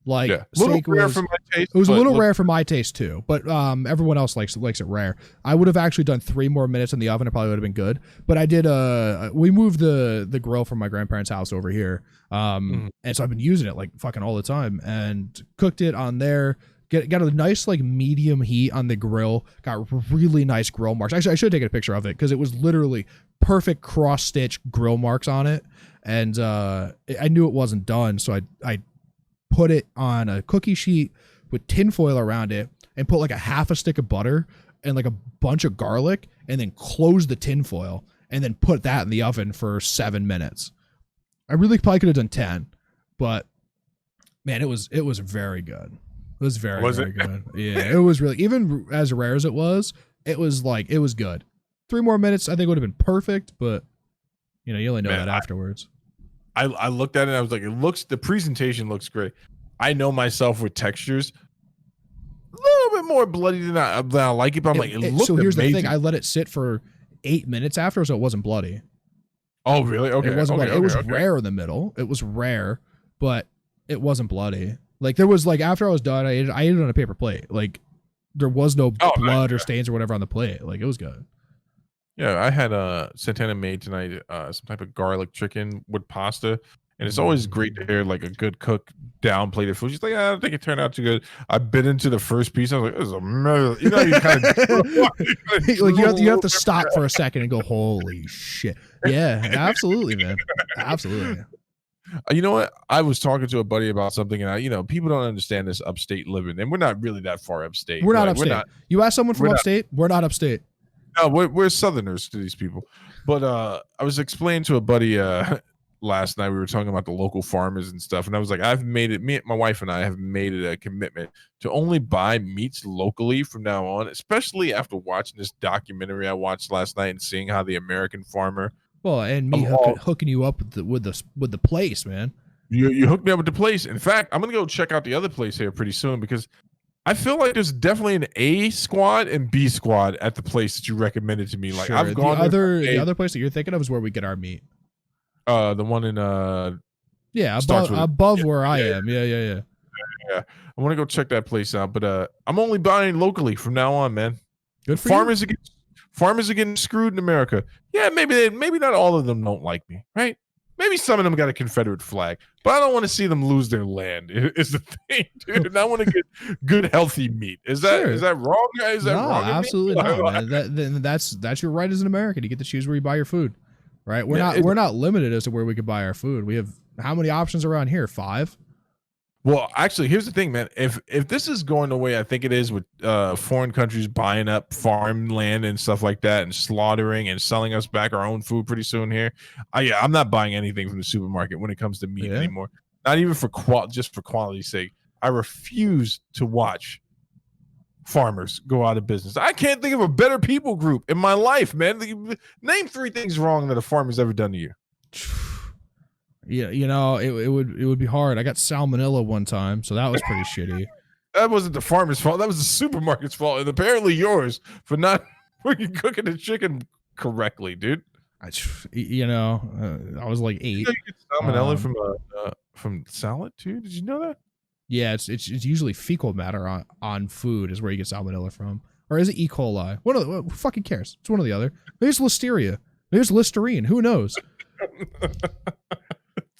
Like steak was, it was a little rare for my taste too, but everyone else likes it rare. I would have actually done 3 more minutes in the oven. It probably would have been good, but I did. We moved the grill from my grandparents' house over here, and so I've been using it like fucking all the time, and cooked it on there. Got a nice like medium heat on the grill. Got really nice grill marks. Actually, I should have taken a picture of it because it was literally perfect cross stitch grill marks on it, and I knew it wasn't done, so I put it on a cookie sheet with tin foil around it and put like a half a stick of butter and like a bunch of garlic, and then close the tin foil and then put that in the oven for 7 minutes. I really probably could have done 10, but man, it was very good. It was very good. Yeah, it was really, even as rare as it was good. 3 more minutes, I think would have been perfect, but you only know that afterwards. I looked at it and I was like, the presentation looks great. I know myself with textures, a little bit more bloody than I like it, but I'm like, it looked so here's amazing. The thing, I let it sit for 8 minutes after, so it wasn't bloody. Oh, really? Okay. It wasn't bloody. It was rare in the middle. It was rare, but it wasn't bloody. Like there was like, after I was done, I ate it on a paper plate. Like there was no blood or stains or whatever on the plate. Like it was good. Yeah, I had Santana made tonight some type of garlic chicken with pasta, and it's always great to hear like a good cook downplay the food. She's like, I don't think it turned out too good. I bit into the first piece. I was like, this is amazing. You kind of like you have to stop for a second and go, holy shit. Yeah, absolutely, man. Absolutely. You know what? I was talking to a buddy about something, and people don't understand this upstate living, and we're not really that far upstate. We're not upstate. You ask someone from upstate, we're not upstate. No, we're Southerners to these people. But I was explaining to a buddy, last night. We were talking about the local farmers and stuff, and I was like, my wife and I have made it a commitment to only buy meats locally from now on, especially after watching this documentary I watched last night and seeing how the American farmer. Well, and me hooking you up with the place, man. You hooked me up with the place. In fact, I'm gonna go check out the other place here pretty soon because I feel like there's definitely an A squad and B squad at the place that you recommended to me. Like sure. I've gone the other place that you're thinking of is where we get our meat. The one in above where I am. Yeah. I want to go check that place out, but I'm only buying locally from now on, man. Good for farmers you. Farmers are getting screwed in America. Yeah, maybe not all of them don't like me, right? Maybe some of them got a Confederate flag, but I don't want to see them lose their land. Is the thing, dude. And I want to get good, healthy meat. Is that wrong? Is that wrong? Absolutely not. Man. That's your right as an American. You get to choose where you buy your food, right? We're not limited as to where we could buy our food. We have how many options around here? 5. Well, actually, here's the thing, man. If this is going the way I think it is with foreign countries buying up farmland and stuff like that and slaughtering and selling us back our own food pretty soon here, I'm not buying anything from the supermarket when it comes to meat anymore. Not even for just for quality's sake. I refuse to watch farmers go out of business. I can't think of a better people group in my life, man. Name 3 things wrong that a farmer's ever done to you. Yeah, it would be hard. I got salmonella one time, so that was pretty shitty. That wasn't the farmer's fault. That was the supermarket's fault, and apparently yours for not cooking the chicken correctly, dude. I was like 8. You get salmonella from salad too. Did you know that? Yeah, it's usually fecal matter on food is where you get salmonella from, or is it E. coli? Who fucking cares? It's one or the other. Maybe it's listeria. Maybe it's Listerine. Who knows?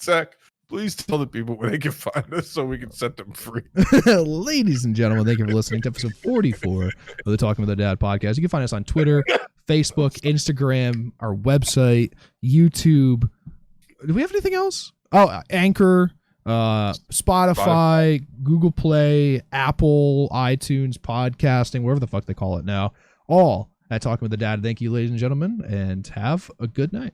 Zach, please tell the people where they can find us so we can set them free. Ladies and gentlemen, thank you for listening to episode 44 of the Talking with the Dad podcast. You can find us on Twitter, Facebook, Instagram, our website, YouTube. Do we have anything else? Oh, Anchor, Spotify, Google Play, Apple, iTunes, podcasting, wherever the fuck they call it now. All at Talking with the Dad. Thank you, ladies and gentlemen, and have a good night.